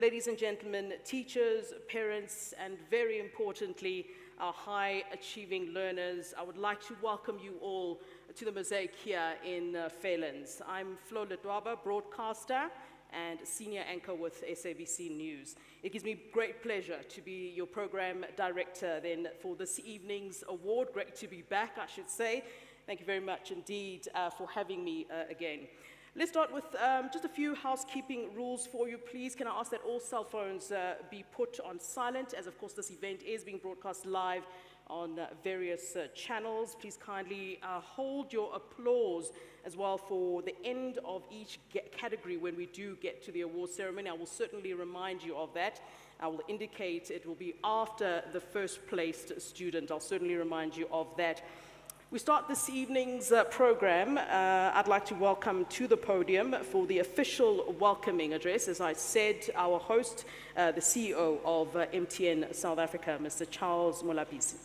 Ladies and gentlemen, teachers, parents, and very importantly, our high-achieving learners, I would like to welcome you all to the Mosaic here in Fairlands. I'm Flo Ledwaba, broadcaster and senior anchor with SABC News. It gives me great pleasure to be your program director then for this evening's award. Great to be back, I should say. Thank you very much indeed for having me again. Let's start with just a few housekeeping rules for you, please. Can I ask that all cell phones be put on silent, as of course this event is being broadcast live on various channels. Please kindly hold your applause as well for the end of each category when we do get to the award ceremony. I will certainly remind you of that. I will indicate it will be after the first placed student. I'll certainly remind you of that. We start this evening's program. I'd like to welcome to the podium for the official welcoming address, as I said, our host, the CEO of MTN South Africa, Mr. Charles Molabisi.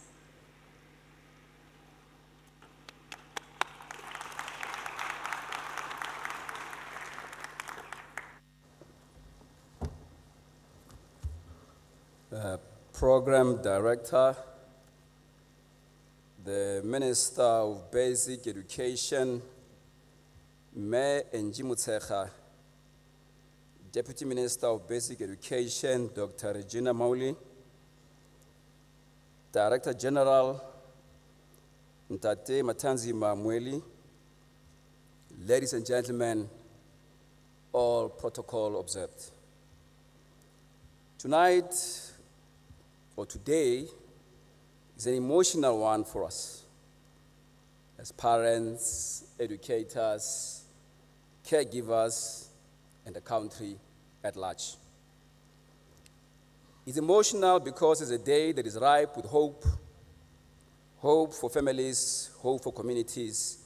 Program Director, the Minister of Basic Education, Me Njimutsecha, Deputy Minister of Basic Education, Dr. Regina Mauli, Director General, Ntate Matanzi Mamweli, ladies and gentlemen, all protocol observed. Tonight, or today, is an emotional one for us as parents, educators, caregivers, and the country at large. It's emotional because it's a day that is ripe with hope, hope for families, hope for communities,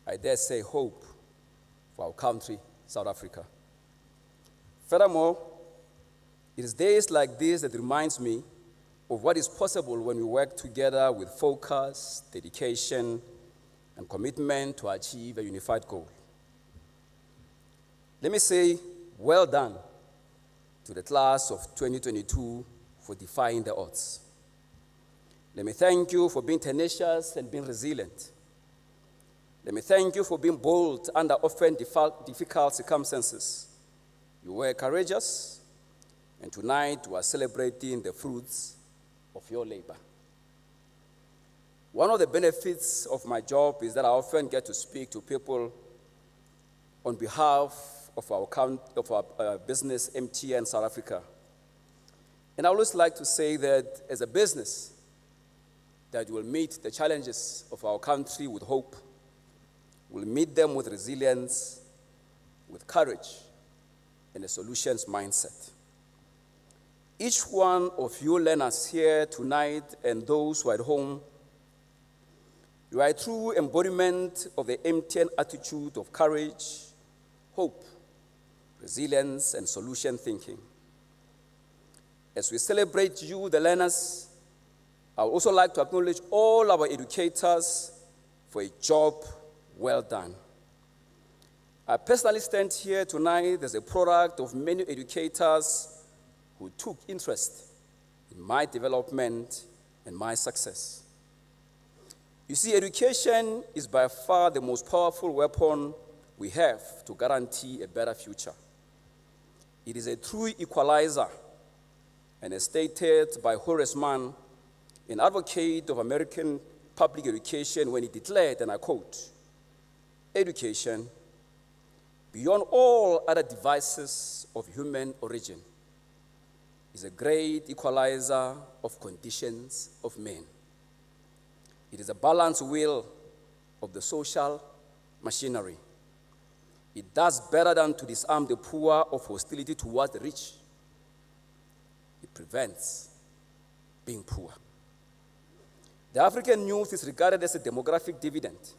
I dare say hope for our country, South Africa. Furthermore, it is days like this that reminds me of what is possible when we work together with focus, dedication, and commitment to achieve a unified goal. Let me say, well done to the class of 2022 for defying the odds. Let me thank you for being tenacious and being resilient. Let me thank you for being bold under often difficult circumstances. You were courageous, and tonight we are celebrating the fruits of your labor. One of the benefits of my job is that I often get to speak to people on behalf of our business, MTN South Africa. And I always like to say that as a business, that you will meet the challenges of our country with hope, we'll meet them with resilience, with courage, and a solutions mindset. Each one of you learners here tonight and those who are at home, you are a true embodiment of the MTN attitude of courage, hope, resilience, and solution thinking. As we celebrate you, the learners, I would also like to acknowledge all our educators for a job well done. I personally stand here tonight as a product of many educators who took interest in my development and my success. You see, education is by far the most powerful weapon we have to guarantee a better future. It is a true equalizer, and as stated by Horace Mann, an advocate of American public education, when he declared, and I quote, "Education, beyond all other devices of human origin, is a great equalizer of conditions of men. It is a balanced wheel of the social machinery. It does better than to disarm the poor of hostility towards the rich. It prevents being poor." The African youth is regarded as a demographic dividend,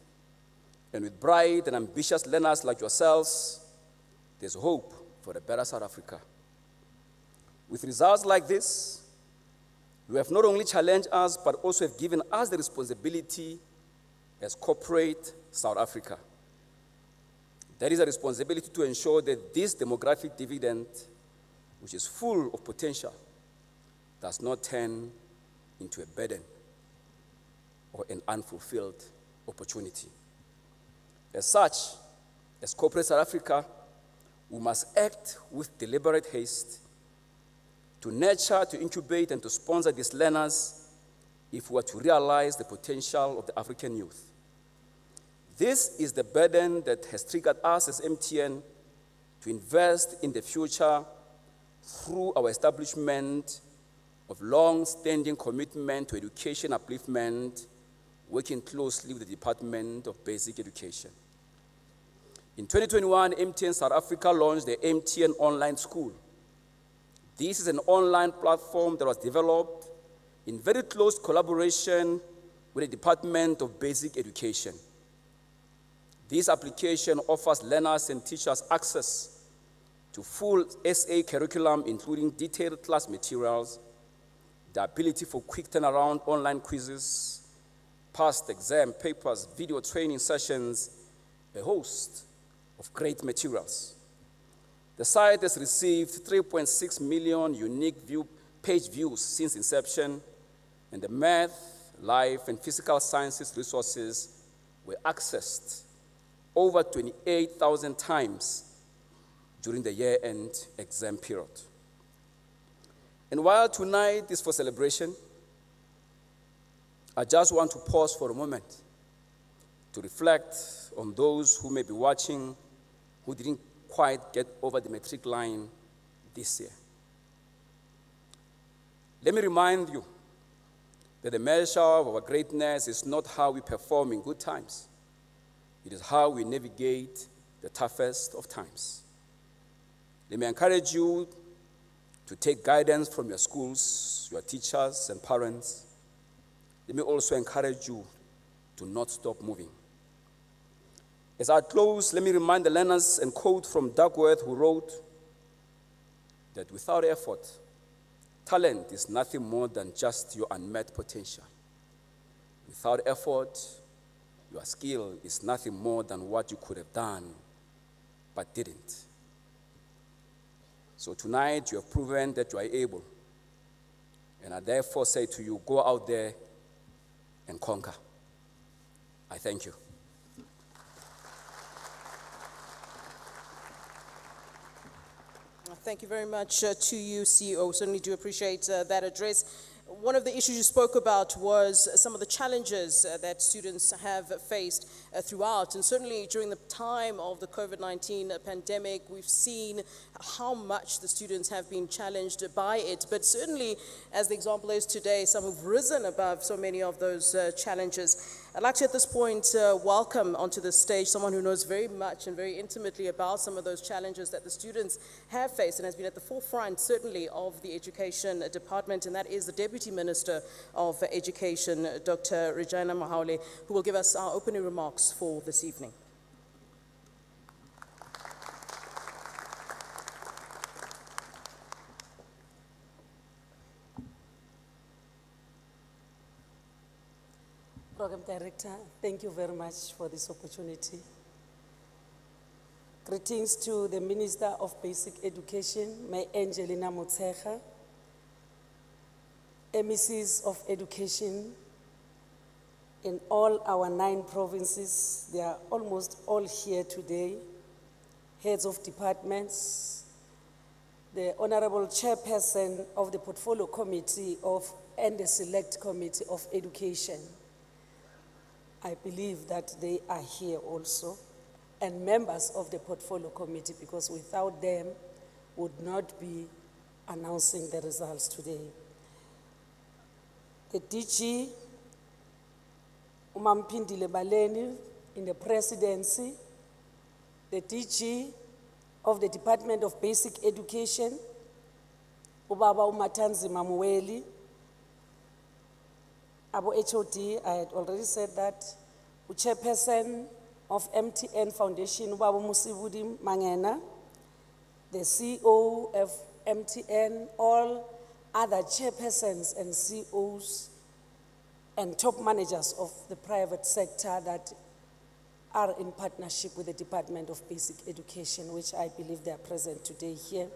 and with bright and ambitious learners like yourselves, there's hope for a better South Africa. With results like this, you have not only challenged us, but also have given us the responsibility as corporate South Africa. There is a responsibility to ensure that this demographic dividend which is full of potential, does not turn into a burden or an unfulfilled opportunity. As such, as corporate South Africa, we must act with deliberate haste to nurture, to incubate, and to sponsor these learners if we are to realize the potential of the African youth. This is the burden that has triggered us as MTN to invest in the future through our establishment of long-standing commitment to education upliftment, working closely with the Department of Basic Education. In 2021, MTN South Africa launched the MTN Online School. This is an online platform that was developed in very close collaboration with the Department of Basic Education. This application offers learners and teachers access to full SA curriculum, including detailed class materials, the ability for quick turnaround online quizzes, past exam papers, video training sessions, a host of great materials. The site has received 3.6 million unique page views since inception, and the math, life, and physical sciences resources were accessed over 28,000 times during the year-end exam period. And while tonight is for celebration, I just want to pause for a moment to reflect on those who may be watching who didn't quite get over the Matric line this year. Let me remind you that the measure of our greatness is not how we perform in good times. It is how we navigate the toughest of times. Let me encourage you to take guidance from your schools, your teachers, and parents. Let me also encourage you to not stop moving. As I close, let me remind the learners and quote from Duckworth, who wrote that without effort, talent is nothing more than just your unmet potential. Without effort, your skill is nothing more than what you could have done but didn't. So tonight, you have proven that you are able. And I therefore say to you, go out there and conquer. I thank you. Thank you very much to you, CEO. Certainly do appreciate that address. One of the issues you spoke about was some of the challenges that students have faced throughout. And certainly during the time of the COVID-19 pandemic, we've seen how much the students have been challenged by it. But certainly, as the example is today, some have risen above so many of those challenges. I'd like to at this point welcome onto the stage someone who knows very much and very intimately about some of those challenges that the students have faced and has been at the forefront certainly of the education department, and that is the Deputy Minister of Education, Dr. Regina Mahaule, who will give us our opening remarks for this evening. Program Director, thank you very much for this opportunity. Greetings to the Minister of Basic Education, May Angelina Motshekga, MECs of Education in all our 9 provinces. They are almost all here today. Heads of departments, the Honorable Chairperson of the Portfolio Committee and the Select Committee of Education. I believe that they are here also, and members of the Portfolio Committee, because without them, would not be announcing the results today. The DG, Umampindile Baleni, in the presidency, the DG of the Department of Basic Education, Ubaba Umatanzima Muweli, Abo HOD, I had already said that, Chairperson of MTN Foundation, Ubaba Musibudi Mangena, the CEO of MTN, all other chairpersons and CEOs and top managers of the private sector that are in partnership with the Department of Basic Education, which I believe they are present today here.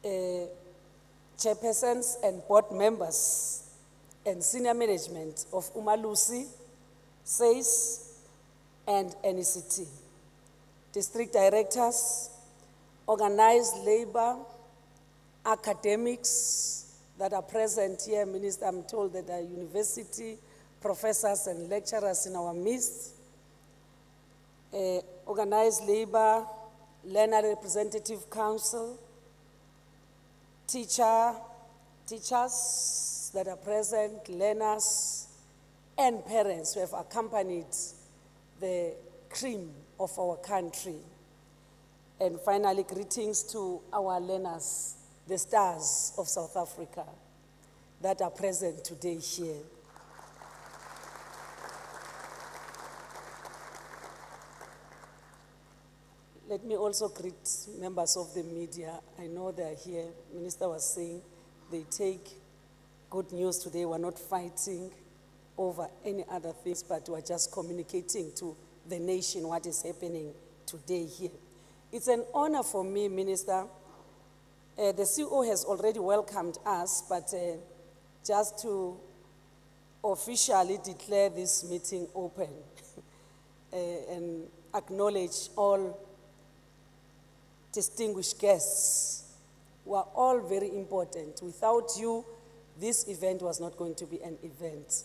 chairpersons and board members and senior management of Umalusi, SACE, and NECT, district directors, organized labor, academics that are present here. Minister, I'm told that there are university professors and lecturers in our midst, organized labor, learner representative council, teachers that are present, learners, and parents who have accompanied the cream of our country. And finally, greetings to our learners, the stars of South Africa that are present today here. Let me also greet members of the media. I know they're here. Minister was saying they take good news today. We're not fighting over any other things, but we're just communicating to the nation what is happening today here. It's an honor for me, Minister. The CEO has already welcomed us, but just to officially declare this meeting open and acknowledge all distinguished guests who are all very important. Without you, this event was not going to be an event.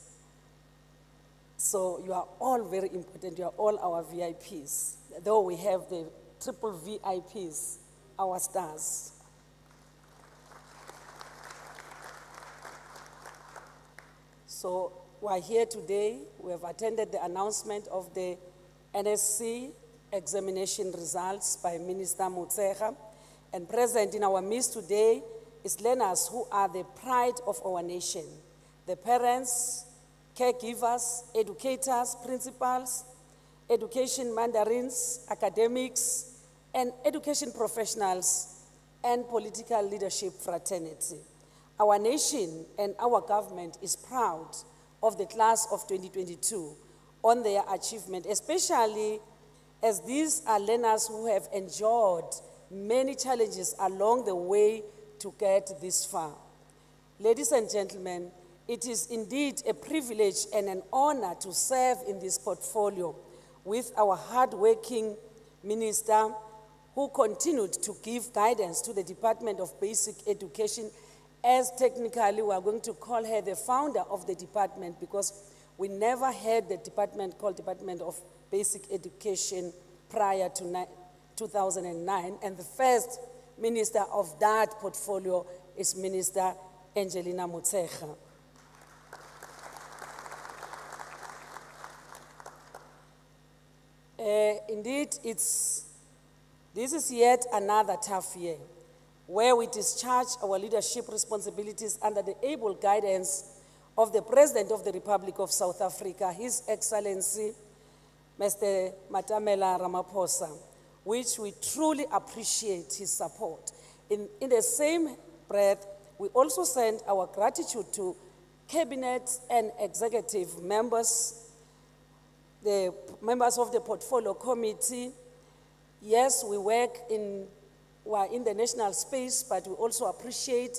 So you are all very important. You are all our VIPs, though we have the triple VIPs, our stars. So we're here today. We have attended the announcement of the NSC examination results by Minister Motshekga, and present in our midst today is learners who are the pride of our nation, the parents, caregivers, educators, principals, education mandarins, academics, and education professionals, and political leadership fraternity. Our nation and our government is proud of the class of 2022 on their achievement, especially as these are learners who have endured many challenges along the way to get this far. Ladies and gentlemen, it is indeed a privilege and an honor to serve in this portfolio with our hardworking minister who continued to give guidance to the Department of Basic Education, as technically we are going to call her the founder of the department, because we never had the department called Department of Basic Education prior to 2009, and the first minister of that portfolio is Minister Angelina Motshekga. Indeed, this is yet another tough year where we discharge our leadership responsibilities under the able guidance of the President of the Republic of South Africa, His Excellency, Mr. Matamela Ramaphosa, which we truly appreciate his support. In the same breath, we also send our gratitude to Cabinet and executive members, the members of the Portfolio Committee. Yes, we are in the national space, but we also appreciate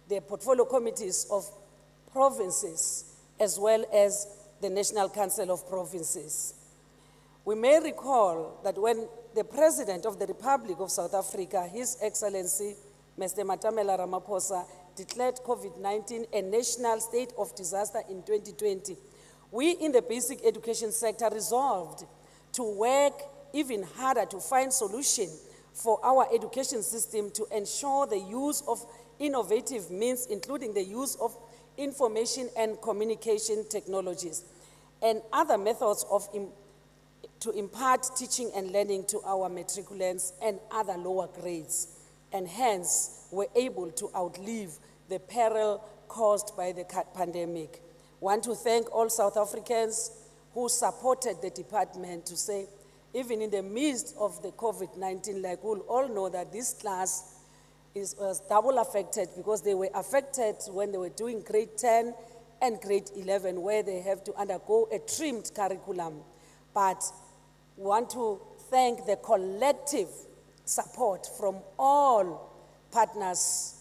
the Portfolio Committees of provinces as well as the National Council of Provinces. We may recall that when the President of the Republic of South Africa, His Excellency, Mr. Matamela Ramaphosa, declared COVID-19 a national state of disaster in 2020, we in the basic education sector resolved to work even harder to find solutions for our education system to ensure the use of innovative means, including the use of information and communication technologies and other methods to impart teaching and learning to our matriculants and other lower grades, and hence were able to outlive the peril caused by the pandemic. I want to thank all South Africans who supported the department to say, even in the midst of the COVID-19, like we'll all know that this class was double affected, because they were affected when they were doing grade 10 and grade 11, where they have to undergo a trimmed curriculum. But we want to thank the collective support from all partners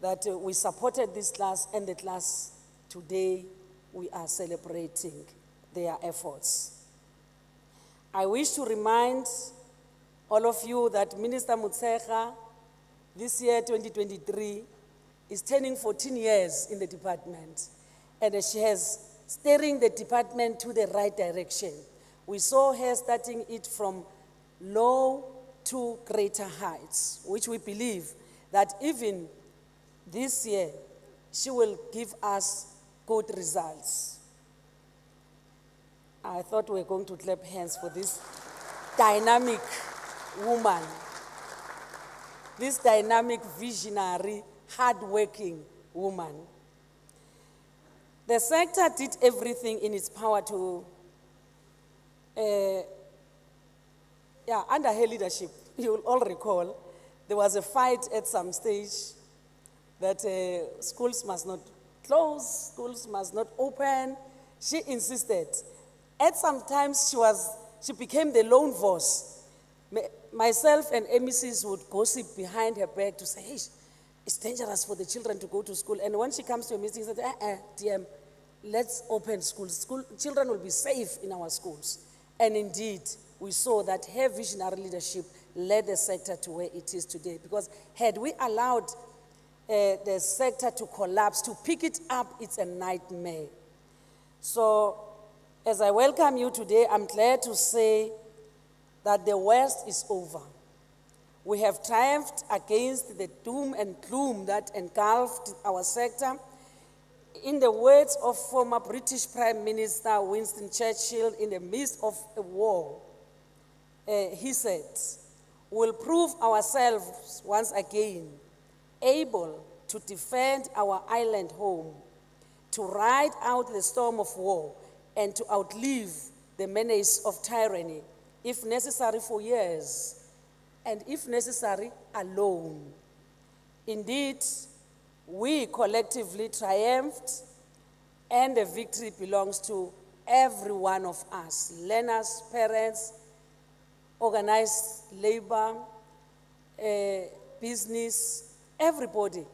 that we supported this class, and the class today we are celebrating their efforts. I wish to remind all of you that Minister Motshekga, this year 2023, is turning 14 years in the department, and she has steering the department to the right direction. We saw her starting it from low to greater heights, which we believe that even this year, she will give us good results. I thought we were going to clap hands for this dynamic woman, this dynamic, visionary, hardworking woman. The sector did everything in its power to, under her leadership, you will all recall, there was a fight at some stage that schools must not close, schools must not open. She insisted. At some times, she became the lone voice. Myself and MECs would gossip behind her back to say, hey, it's dangerous for the children to go to school. And when she comes to a meeting, she said, DM, let's open schools. Children will be safe in our schools. And indeed, we saw that her visionary leadership led the sector to where it is today. Because had we allowed the sector to collapse, to pick it up, it's a nightmare. So, as I welcome you today, I'm glad to say that the worst is over. We have triumphed against the doom and gloom that engulfed our sector. In the words of former British Prime Minister Winston Churchill, in the midst of a war, he said, we'll prove ourselves once again able to defend our island home, to ride out the storm of war, and to outlive the menace of tyranny, if necessary for years, and if necessary, alone. Indeed, we collectively triumphed, and the victory belongs to every one of us, learners, parents, organized labor, business, everybody.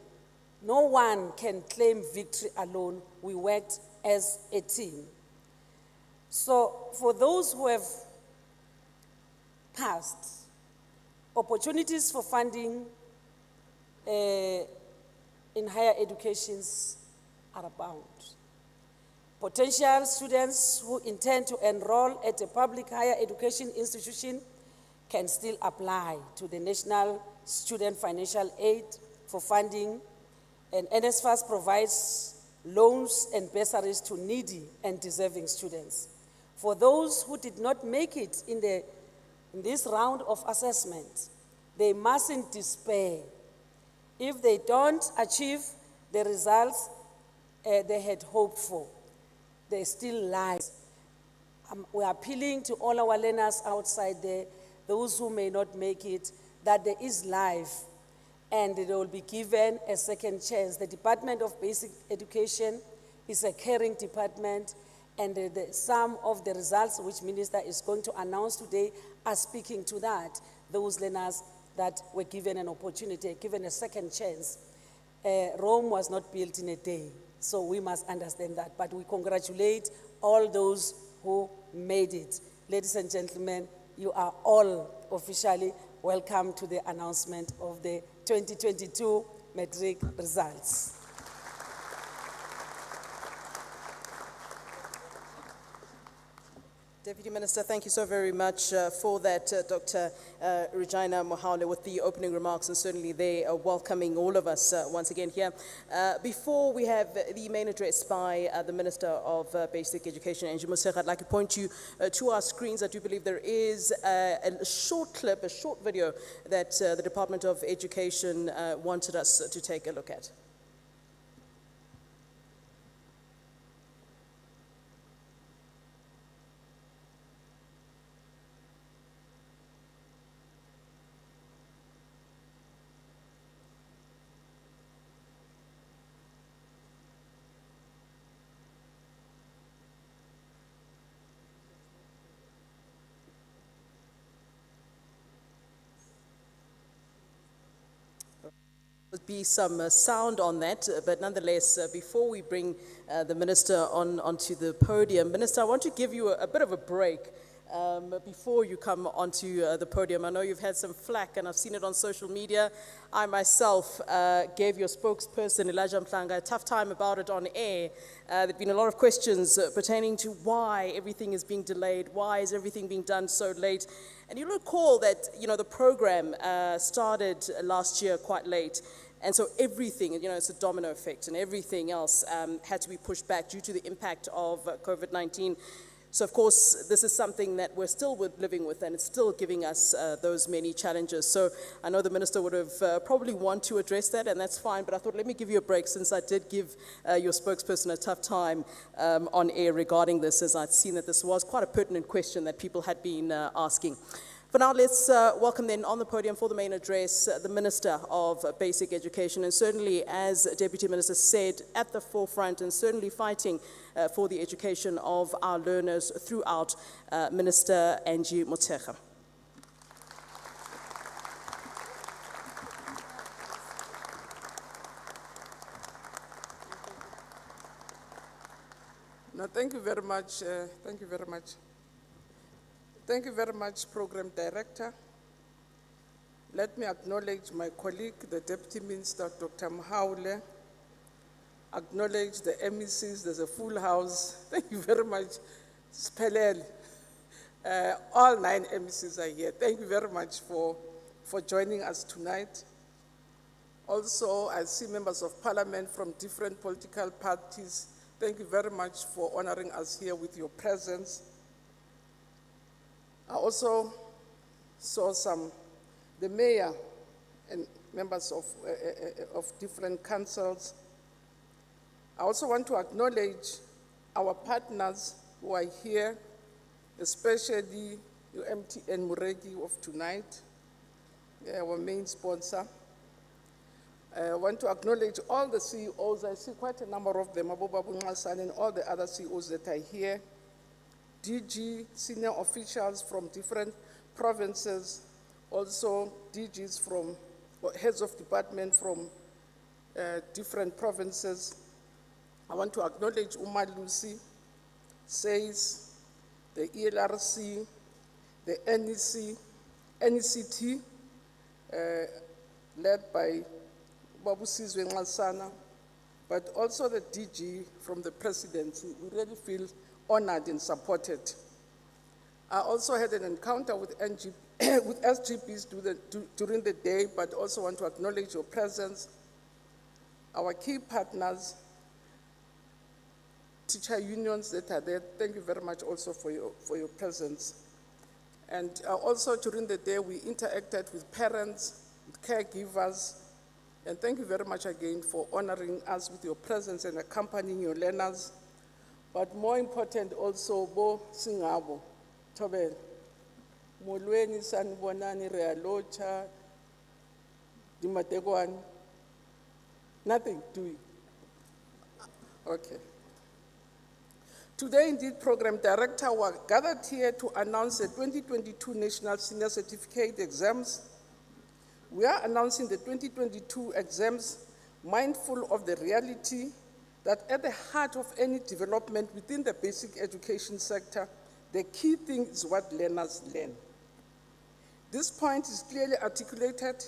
No one can claim victory alone. We worked as a team. So for those who have passed, opportunities for funding in higher educations are abound. Potential students who intend to enroll at a public higher education institution can still apply to the National Student Financial Aid for funding, and NSFAS provides loans and bursaries to needy and deserving students. For those who did not make it in this round of assessment, they mustn't despair. If they don't achieve the results they had hoped for, there's still life. We're appealing to all our learners outside there, those who may not make it, that there is life and they will be given a second chance. The Department of Basic Education is a caring department, and some of the results which Minister is going to announce today are speaking to that. Those learners that were given an opportunity, given a second chance. Rome was not built in a day, so we must understand that. But we congratulate all those who made it. Ladies and gentlemen, you are all officially welcome to the announcement of the 2022 Matric results. Deputy Minister, thank you so very much for that, Dr. Regina Mohale, with the opening remarks, and certainly they are welcoming all of us once again here. Before we have the main address by the Minister of Basic Education, Angie Motshekga, I'd like to point you to our screens. I do believe there is a short clip, a short video that the Department of Education wanted us to take a look at. be some sound on that, but nonetheless, before we bring the Minister onto the podium, Minister, I want to give you a bit of a break before you come onto the podium. I know you've had some flack, and I've seen it on social media. I myself gave your spokesperson, Elijah Mhlanga, a tough time about it on air. There have been a lot of questions pertaining to why everything is being delayed, why is everything being done so late. And you recall that, the program started last year quite late. And so everything, it's a domino effect, and everything else had to be pushed back due to the impact of COVID-19. So, of course, this is something that we're still living with, and it's still giving us those many challenges. So I know the Minister would have probably want to address that, and that's fine, but I thought, let me give you a break, since I did give your spokesperson a tough time on air regarding this, as I'd seen that this was quite a pertinent question that people had been asking. For now, let's welcome then on the podium for the main address the Minister of Basic Education, and certainly, as Deputy Minister said, at the forefront and certainly fighting for the education of our learners throughout, Minister Angie Motshekga. No, thank you very much. Thank you very much. Thank you very much, Program Director. Let me acknowledge my colleague, the Deputy Minister, Dr. Mhaule. Acknowledge the MECs, there's a full house. Thank you very much, Spelel. All 9 MECs are here. Thank you very much for joining us tonight. Also, I see members of Parliament from different political parties. Thank you very much for honoring us here with your presence. I also saw the mayor and members of different councils. I also want to acknowledge our partners who are here, especially the MTN Muregi of tonight, our main sponsor. I want to acknowledge all the CEOs. I see quite a number of them, Abu Babu Ngasan and all the other CEOs that are here. DG, senior officials from different provinces, also DGs from, heads of department from different provinces. I want to acknowledge Uma Lucy, SAIS, the ELRC, the NECT, led by Babu Sizwe Ngasana, but also the DG from the presidency. We really feel honored and supported. I also had an encounter with SGPs during the day, but also want to acknowledge your presence. Our key partners, teacher unions that are there, thank you very much also for your presence. And also during the day, we interacted with parents, with caregivers, and thank you very much again for honoring us with your presence and accompanying your learners. But more important also, Bo Singabo, Tobel, Molweni Sanbonani Realocha, Dimategwan, nothing doing. Okay. Today, indeed, Program Director, we are gathered here to announce the 2022 National Senior Certificate exams. We are announcing the 2022 exams mindful of the reality that at the heart of any development within the basic education sector, the key thing is what learners learn. This point is clearly articulated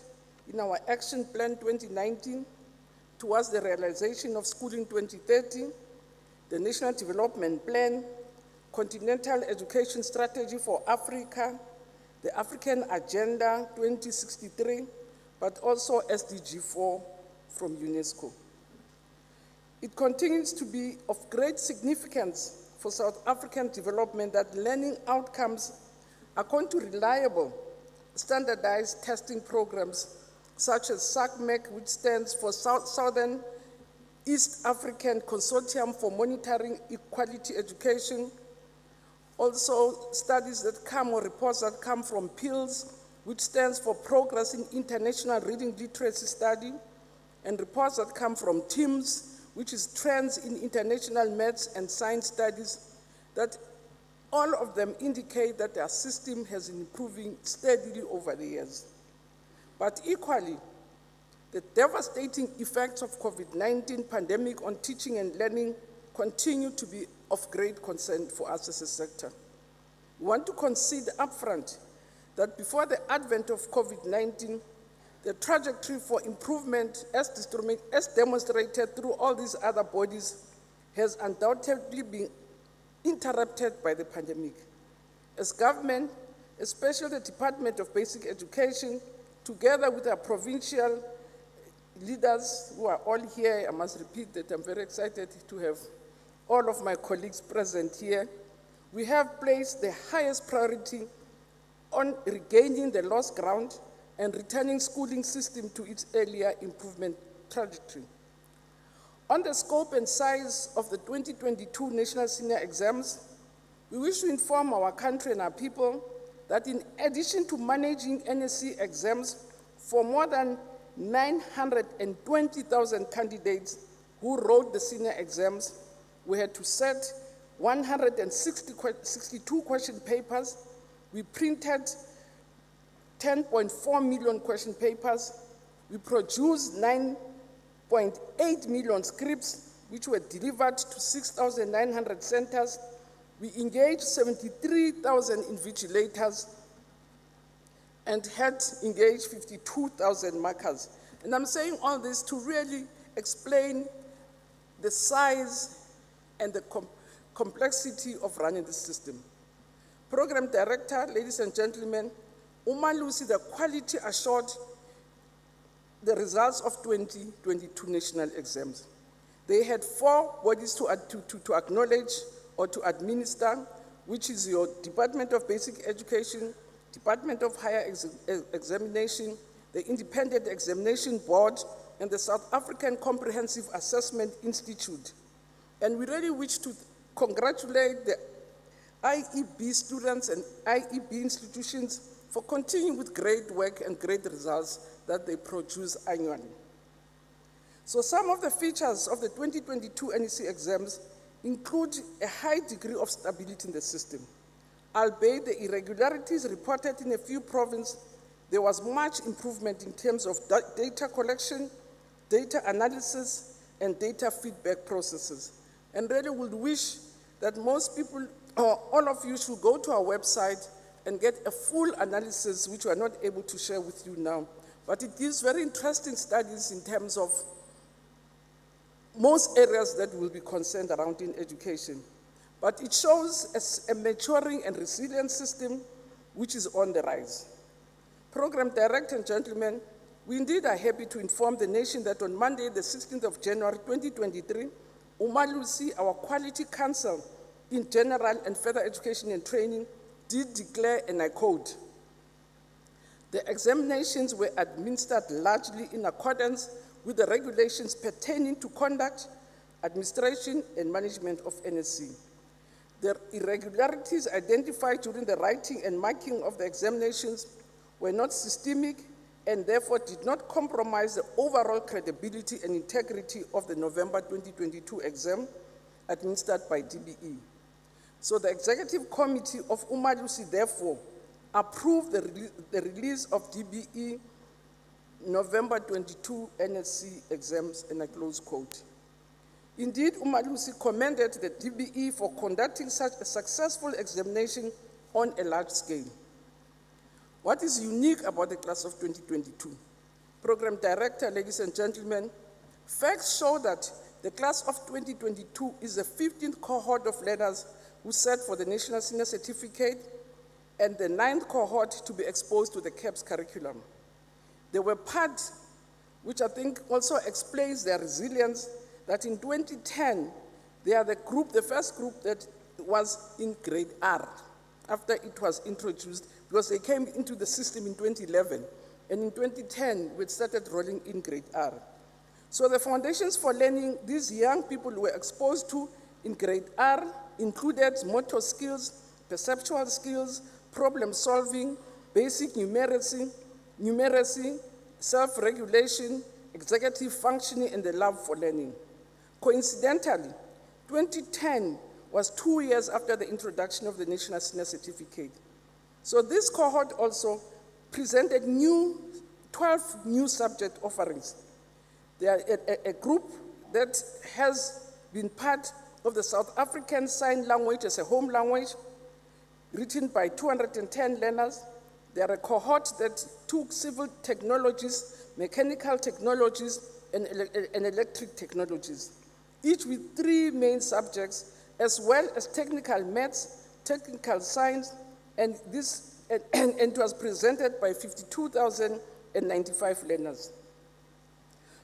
in our Action Plan 2019 towards the realization of Schooling 2030, the National Development Plan, Continental Education Strategy for Africa, the African Agenda 2063, but also SDG 4 from UNESCO. It continues to be of great significance for South African development that learning outcomes are going to reliable, standardized testing programs such as SACMEC, which stands for Southern East African Consortium for Monitoring Equality Education. Also, studies that come or reports that come from PILS, which stands for Progress in International Reading Literacy Study, and reports that come from TIMS, which is Trends in International Maths and Science Studies, that all of them indicate that our system has been improving steadily over the years. But equally, The devastating effects of COVID-19 pandemic on teaching and learning continue to be of great concern for us as a sector. We want to concede upfront that before the advent of COVID-19, the trajectory for improvement as demonstrated through all these other bodies has undoubtedly been interrupted by the pandemic. As government, especially the Department of Basic Education, together with our provincial leaders who are all here, I must repeat that I'm very excited to have all of my colleagues present here, we have placed the highest priority on regaining the lost ground and returning schooling system to its earlier improvement trajectory. On the scope and size of the 2022 National Senior Exams, we wish to inform our country and our people that in addition to managing NSC exams for more than 920,000 candidates who wrote the senior exams, we had to set 162 question papers. We printed 10.4 million question papers. We produced 9.8 million scripts, which were delivered to 6,900 centers. We engaged 73,000 invigilators and had engaged 52,000 markers. And I'm saying all this to really explain the size and the complexity of running the system. Program Director, ladies and gentlemen, Umalusi, the quality assured the results of 2022 national exams. They had 4 bodies to acknowledge or to administer, which is your Department of Basic Education, Department of Higher Examination, the Independent Examination Board, and the South African Comprehensive Assessment Institute. And we really wish to congratulate the IEB students and IEB institutions for continuing with great work and great results that they produce annually. So some of the features of the 2022 NEC exams include a high degree of stability in the system. Albeit the irregularities reported in a few provinces, there was much improvement in terms of data collection, data analysis, and data feedback processes. And really would wish that most people, or all of you, should go to our website and get a full analysis, which we are not able to share with you now. But it gives very interesting studies in terms of most areas that will be concerned around in education. But it shows a maturing and resilient system which is on the rise. Program Director and gentlemen, we indeed are happy to inform the nation that on Monday, the 16th of January 2023, Umalusi, our Quality Council in General and Further Education and Training, did declare, and I quote, "The examinations were administered largely in accordance with the regulations pertaining to conduct, administration, and management of NSC. The irregularities identified during the writing and marking of the examinations were not systemic and therefore did not compromise the overall credibility and integrity of the November 2022 exam administered by DBE. So the Executive Committee of Umalusi therefore approved the release of DBE November 22 NSC exams," and I close quote. Indeed, Umalusi commended the DBE for conducting such a successful examination on a large scale. What is unique about the class of 2022? Program Director, ladies and gentlemen, facts show that the class of 2022 is the 15th cohort of learners who sat for the National Senior Certificate and the 9th cohort to be exposed to the CAPS curriculum. They were part, which I think also explains their resilience, that in 2010, they are the first group that was in grade R after it was introduced, because they came into the system in 2011, and in 2010, we started rolling in grade R. So the foundations for learning these young people were exposed to in grade R included motor skills, perceptual skills, problem solving, basic numeracy, self-regulation, executive functioning, and the love for learning. Coincidentally, 2010 was 2 years after the introduction of the National Senior Certificate. So this cohort also presented 12 new subject offerings, They are a group that has been part of the South African Sign Language as a home language, written by 210 learners. They are a cohort that took civil technologies, mechanical technologies, and electric technologies, each with 3 main subjects, as well as technical maths, technical science, and it was presented by 52,095 learners.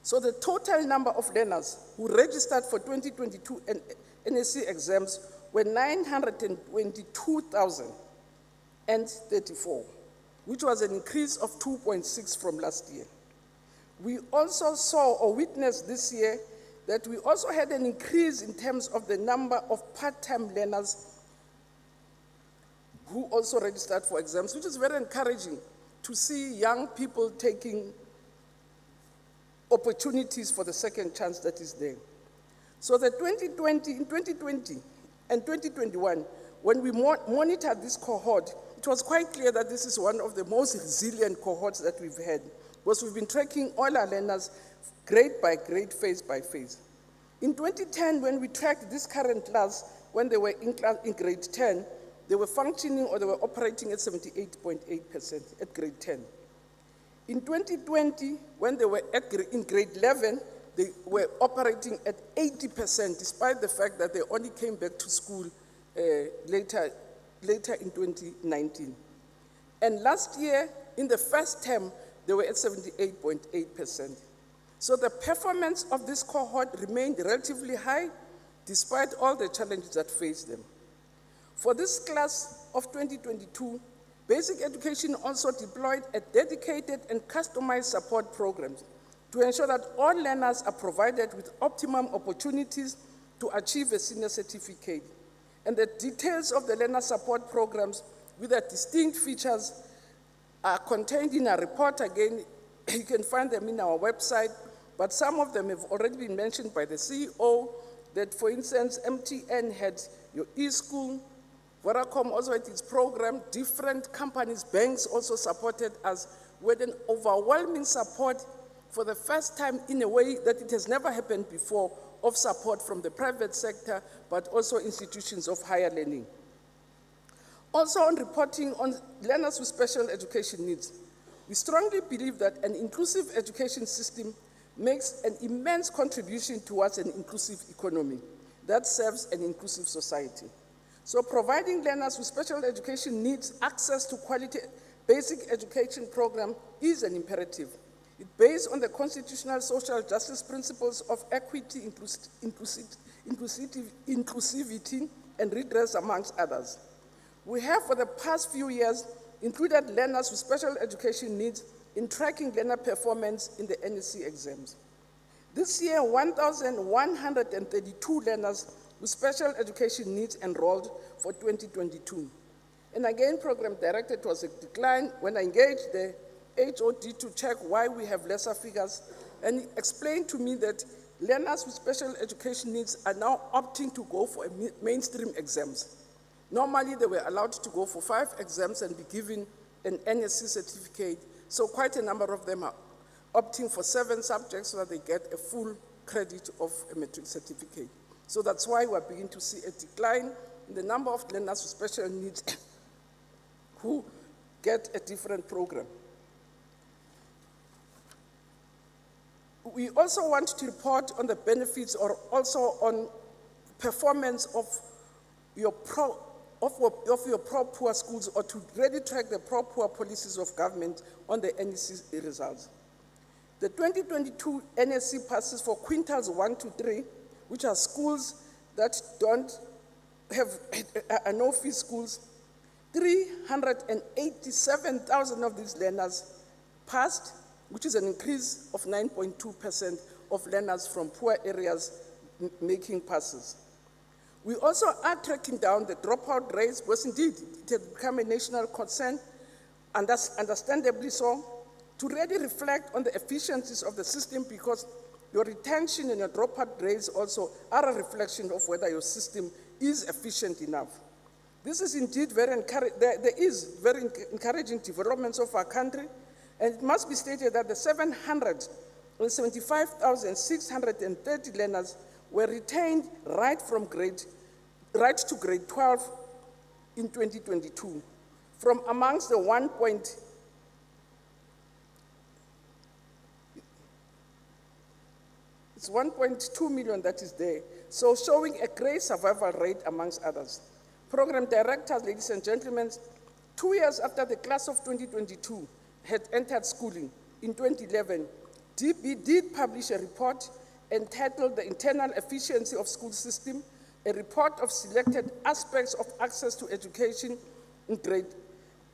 So the total number of learners who registered for 2022 NSC exams were 922,034, which was an increase of 2.6 from last year. We also saw or witnessed this year that we also had an increase in terms of the number of part-time learners who also registered for exams, which is very encouraging to see young people taking opportunities for the second chance that is there. So in 2020 and 2021, when we monitored this cohort, it was quite clear that this is one of the most resilient cohorts that we've had, because we've been tracking all our learners grade by grade, phase by phase. In 2010, when we tracked this current class, when they were in grade 10, they were functioning or they were operating at 78.8% at grade 10. In 2020, when they were in grade 11, they were operating at 80%, despite the fact that they only came back to school later in 2019. And last year, in the first term, they were at 78.8%. So the performance of this cohort remained relatively high, despite all the challenges that faced them. For this class of 2022, Basic Education also deployed a dedicated and customized support programs to ensure that all learners are provided with optimum opportunities to achieve a senior certificate. And the details of the learner support programs with their distinct features are contained in a report. Again, you can find them in our website, but some of them have already been mentioned by the CEO, that, for instance, MTN had your e-school, Vodacom also had its program, different companies, banks also supported us with an overwhelming support for the first time in a way that it has never happened before, of support from the private sector, but also institutions of higher learning. Also, on reporting on learners with special education needs, we strongly believe that an inclusive education system makes an immense contribution towards an inclusive economy that serves an inclusive society. So providing learners with special education needs access to quality basic education program is an imperative. It's based on the constitutional social justice principles of equity, inclusivity, and redress, amongst others. We have, for the past few years, included learners with special education needs in tracking learner performance in the NSC exams. This year, 1,132 learners with special education needs enrolled for 2022. And again, Program Director, it was a decline when I engaged the HOD to check why we have lesser figures, and he explained to me that learners with special education needs are now opting to go for mainstream exams. Normally, they were allowed to go for 5 exams and be given an NSC certificate, so quite a number of them are opting for 7 subjects so that they get a full credit of a Matric certificate. So that's why we're beginning to see a decline in the number of learners with special needs who get a different program. We also want to report on the benefits or also on performance of your pro-poor schools, or to really track the pro-poor policies of government on the NSC results. The 2022 NSC passes for quintals 1 to 3, which are schools that are no-fee schools. 387,000 of these learners passed, which is an increase of 9.2% of learners from poor areas making passes. We also are tracking down the dropout rates, because indeed it has become a national concern, and that's understandably so, to really reflect on the efficiencies of the system, because your retention and your dropout rates also are a reflection of whether your system is efficient enough. This is indeed very encouraging. There is very encouraging developments of our country, and it must be stated that the 700 75,630 learners were retained right to grade 12 in 2022, from amongst the it's 1.2 million that is there, so showing a great survival rate amongst others. Program directors, ladies and gentlemen, 2 years after the class of 2022 had entered schooling in 2011, DB did publish a report entitled The Internal Efficiency of School System, a report of selected aspects of access to education in grade,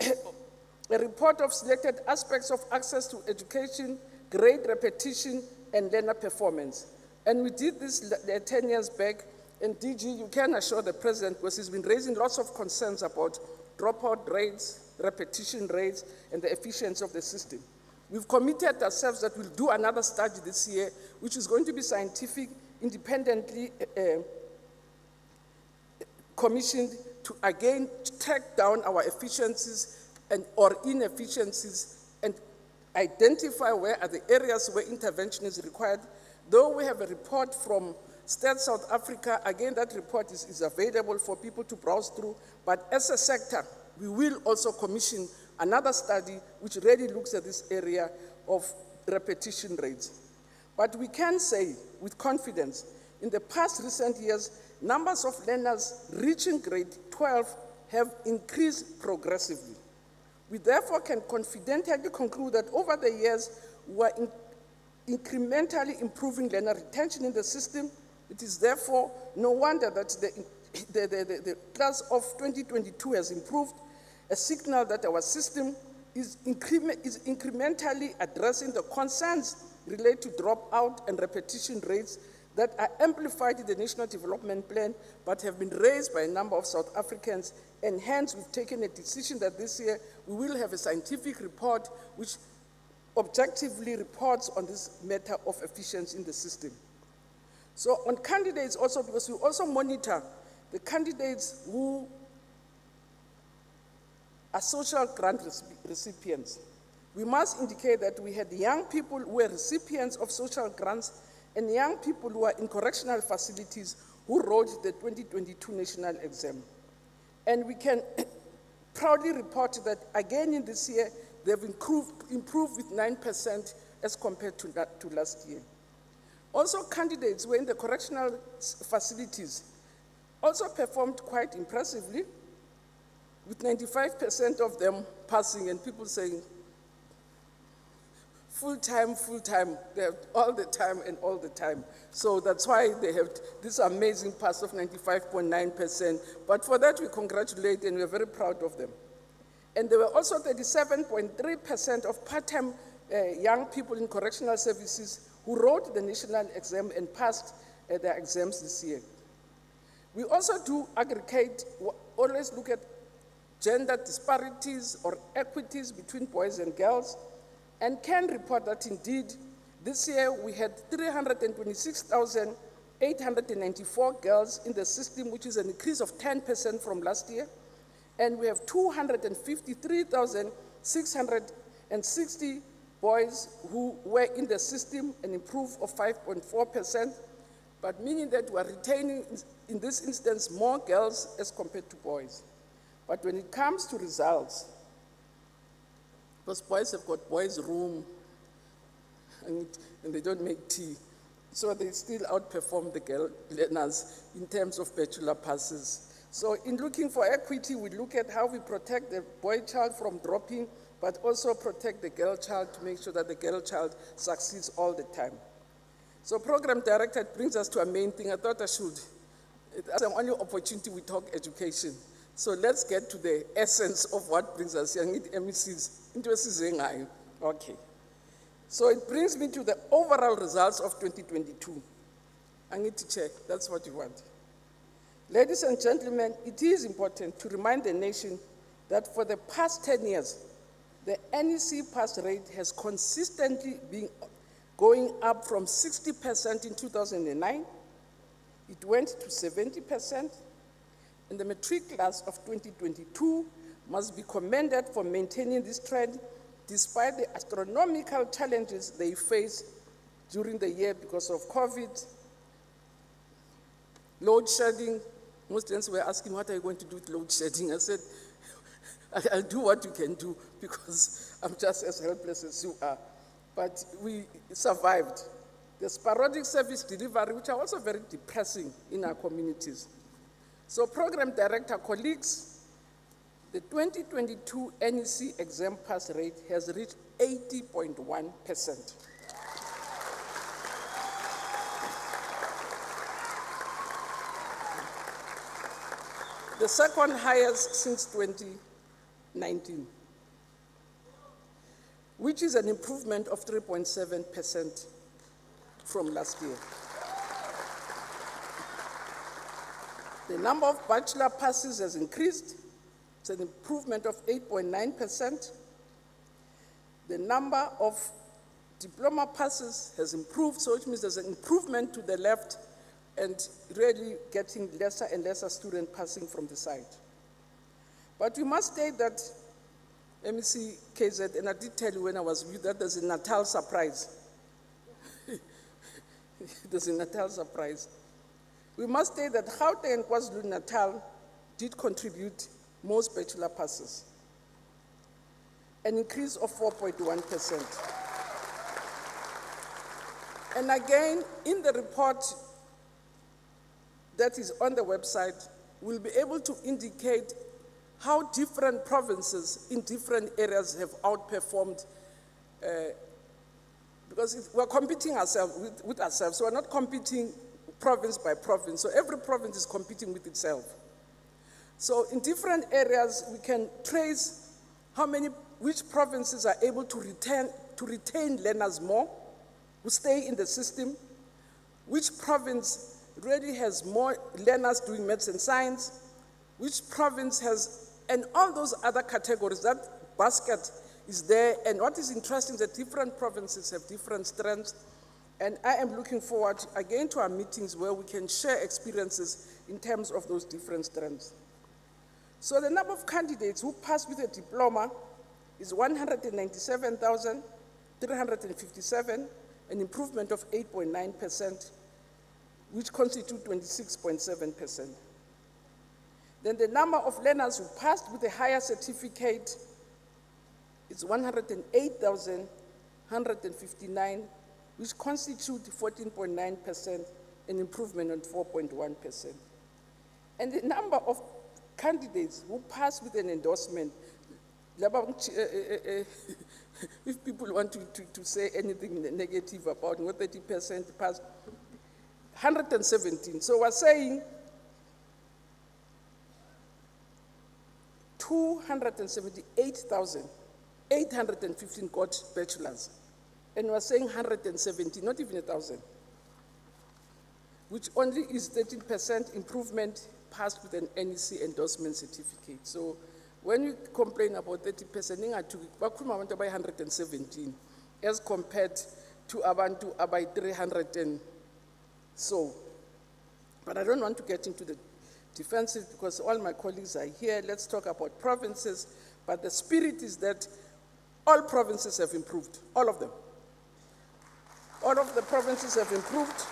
a report of selected aspects of access to education, grade repetition, and learner performance. And we did this 10 years back, and DG, you can assure the President, because he's been raising lots of concerns about dropout rates, repetition rates, and the efficiency of the system. We've committed ourselves that we'll do another study this year, which is going to be scientific, independently commissioned to again track down our efficiencies or inefficiencies and identify where are the areas where intervention is required. Though we have a report from State South Africa, again, that report is available for people to browse through, but as a sector, we will also commission another study which really looks at this area of repetition rates. But we can say with confidence, in the past recent years, numbers of learners reaching grade 12 have increased progressively. We therefore can confidently conclude that over the years, we are incrementally improving learner retention in the system. It is therefore no wonder that the class of 2022 has improved, a signal that our system is incrementally addressing the concerns related to dropout and repetition rates that are amplified in the National Development Plan, but have been raised by a number of South Africans, and hence we've taken a decision that this year we will have a scientific report which objectively reports on this matter of efficiency in the system. So on candidates also, because we also monitor the candidates who are social grant recipients. We must indicate that we had young people who were recipients of social grants and young people who are in correctional facilities who wrote the 2022 national exam. And we can proudly report that again in this year, they've improved with 9% as compared to last year. Also, candidates who were in the correctional facilities also performed quite impressively, with 95% of them passing, and people saying, full time, they have all the time and all the time. So that's why they have this amazing pass of 95.9%. But for that, we congratulate and we're very proud of them. And there were also 37.3% of part-time young people in correctional services who wrote the national exam and passed their exams this year. We also do aggregate, always look at gender disparities or equities between boys and girls, and can report that indeed this year we had 326,894 girls in the system, which is an increase of 10% from last year, and we have 253,660 boys who were in the system, an improvement of 5.4%, but meaning that we are retaining, in this instance, more girls as compared to boys. But when it comes to results, because boys have got boys' room and they don't make tea, so they still outperform the girl learners in terms of bachelor passes. So in looking for equity, we look at how we protect the boy child from dropping, but also protect the girl child to make sure that the girl child succeeds all the time. So program director, it brings us to a main thing. I thought I should, that's the only opportunity we talk education. So let's get to the essence of what brings us here. I need MECs into a season. Okay. So it brings me to the overall results of 2022. I need to check. That's what you want. Ladies and gentlemen, it is important to remind the nation that for the past 10 years, the NEC pass rate has consistently been going up from 60% in 2009. It went to 70%. And the Matric class of 2022 must be commended for maintaining this trend despite the astronomical challenges they face during the year because of COVID, load shedding. Most students were asking, what are you going to do with load shedding? I said, I'll do what you can do because I'm just as helpless as you are. But we survived. The sporadic service delivery, which are also very depressing in our communities. So program director colleagues, the 2022 NEC exam pass rate has reached 80.1%. The second highest since 2019, which is an improvement of 3.7% from last year. The number of bachelor passes has increased. It's an improvement of 8.9%. The number of diploma passes has improved, so which means there's an improvement to the left and really getting lesser and lesser students passing from the side. But we must state that, let me see KZ, and I did tell you when I was with that there's a Natal surprise. There's a Natal surprise. We must state that Gauteng and KwaZulu-Natal did contribute most bachelor passes, an increase of 4.1%. And again, in the report that is on the website, we'll be able to indicate how different provinces in different areas have outperformed, because we're competing with ourselves, so we're not competing province by province, so every province is competing with itself. So in different areas, we can trace which provinces are able to retain learners more, who stay in the system, which province really has more learners doing maths and science, which province has, and all those other categories, that basket is there. And what is interesting is that different provinces have different strengths. And I am looking forward again to our meetings where we can share experiences in terms of those different strengths. So the number of candidates who passed with a diploma is 197,357, an improvement of 8.9%, which constitute 26.7%. Then the number of learners who passed with a higher certificate is 108,159, which constitute 14.9%, an improvement on 4.1%. And the number of candidates who passed with an endorsement, if people want to say anything negative about what 30% passed, 117. So we're saying 278,815 got bachelors. And we're saying 170, not even 1,000, which only is 13% improvement passed with an NEC endorsement certificate. So when you complain about 30%, we want to buy 117 as compared to abantu by 300 and so. But I don't want to get into the defensive because all my colleagues are here. Let's talk about provinces. But the spirit is that all provinces have improved, all of them. All of the provinces have improved.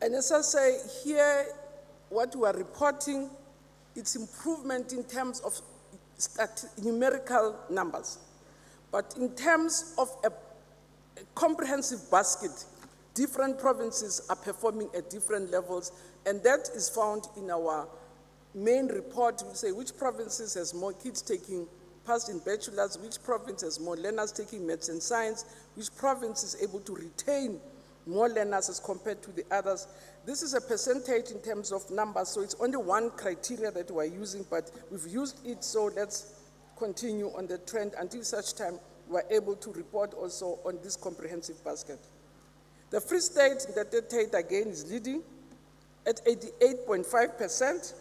And as I say here, what we are reporting, it's improvement in terms of numerical numbers. But in terms of a comprehensive basket, different provinces are performing at different levels, and that is found in our main report. We say which provinces has more kids passed in bachelors, which province has more learners taking maths and science, which province is able to retain more learners as compared to the others. This is a percentage in terms of numbers, so it's only one criteria that we're using, but we've used it, so let's continue on the trend until such time we're able to report also on this comprehensive basket. The Free State, the data again is leading at 88.5%.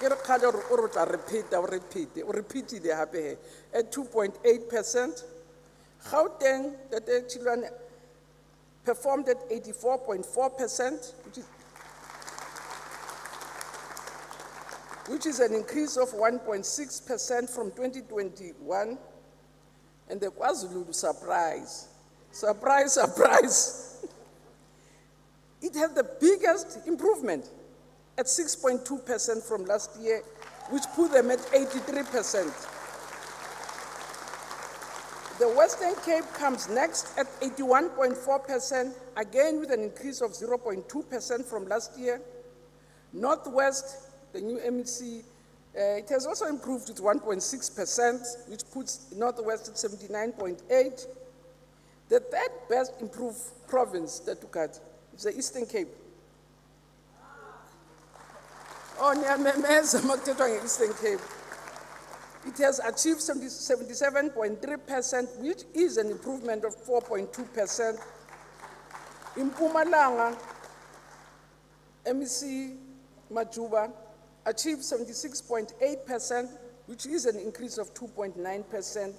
Repeat it at 2.8%. Gauteng, that children performed at 84.4%, which is which is an increase of 1.6% from 2021. And the KwaZulu surprise, surprise, surprise. It had the biggest improvement at 6.2% from last year, which put them at 83%. The Western Cape comes next at 81.4%, again with an increase of 0.2% from last year. Northwest, the new MEC, it has also improved with 1.6%, which puts Northwest at 79.8%. The third best improved province that took out is the Eastern Cape. Oh, Nyamemeza, Eastern Cape. It has achieved 77.3%, which is an improvement of 4.2%. In Mpumalanga, MEC Majuba achieved 76.8%, which is an increase of 2.9%.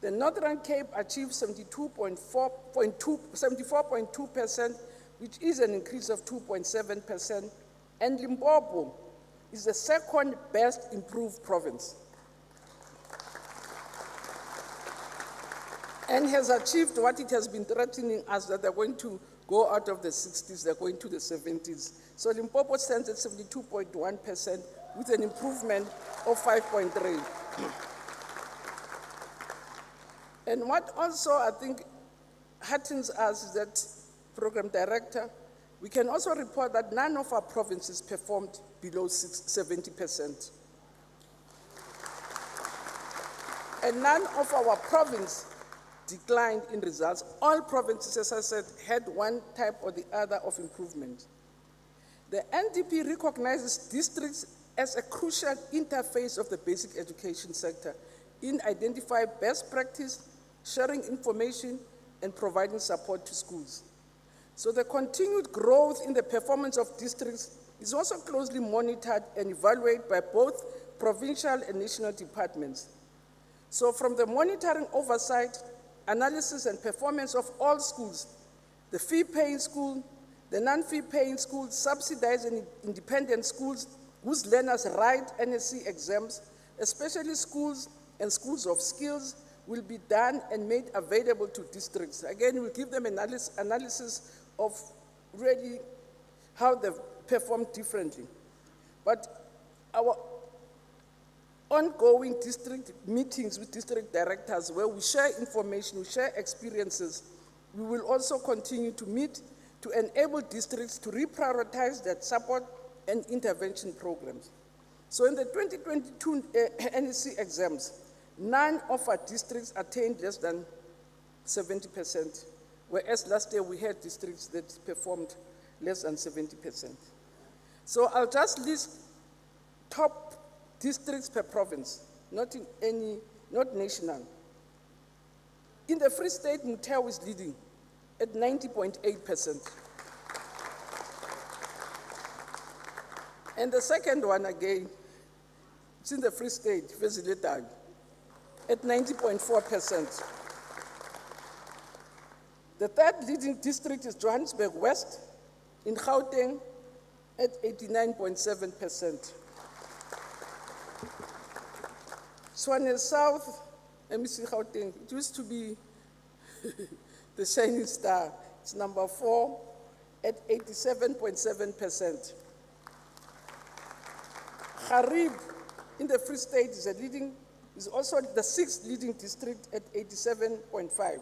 The Northern Cape achieved 74.2%, which is an increase of 2.7%. And Limpopo is the second best improved province and has achieved what it has been threatening us, that they're going to go out of the 60s, they're going to the 70s. So Limpopo stands at 72.1% with an improvement of 5.3%. And what also I think heartens us is that, Program Director, we can also report that none of our provinces performed below 70%. And none of our provinces declined in results. All provinces, as I said, had one type or the other of improvement. The NDP recognizes districts as a crucial interface of the basic education sector in identifying best practice, sharing information, and providing support to schools. So the continued growth in the performance of districts is also closely monitored and evaluated by both provincial and national departments. So from the monitoring oversight, analysis and performance of all schools, the fee-paying school, the non-fee-paying schools, subsidized and independent schools whose learners write NSC exams, especially schools and schools of skills, will be done and made available to districts. Again, we'll give them analysis of really how they've performed differently. But our ongoing district meetings with district directors where we share information, we share experiences, we will also continue to meet to enable districts to reprioritize their support and intervention programs. So in the 2022 NSC exams, none of our districts attained less than 70%, whereas last year we had districts that performed less than 70%. So I'll just list top districts per province, not national. In the Free State, Muteo is leading at 90.8%. And the second one again, it's in the Free State, Veziletag, at 90.4%. The third leading district is Johannesburg West in Gauteng at 89.7%. Swane South, MEC Gauteng, it used to be the shining star. It's number 4 at 87.7%. Harib in the Free State is also the 6th leading district at 87.5%.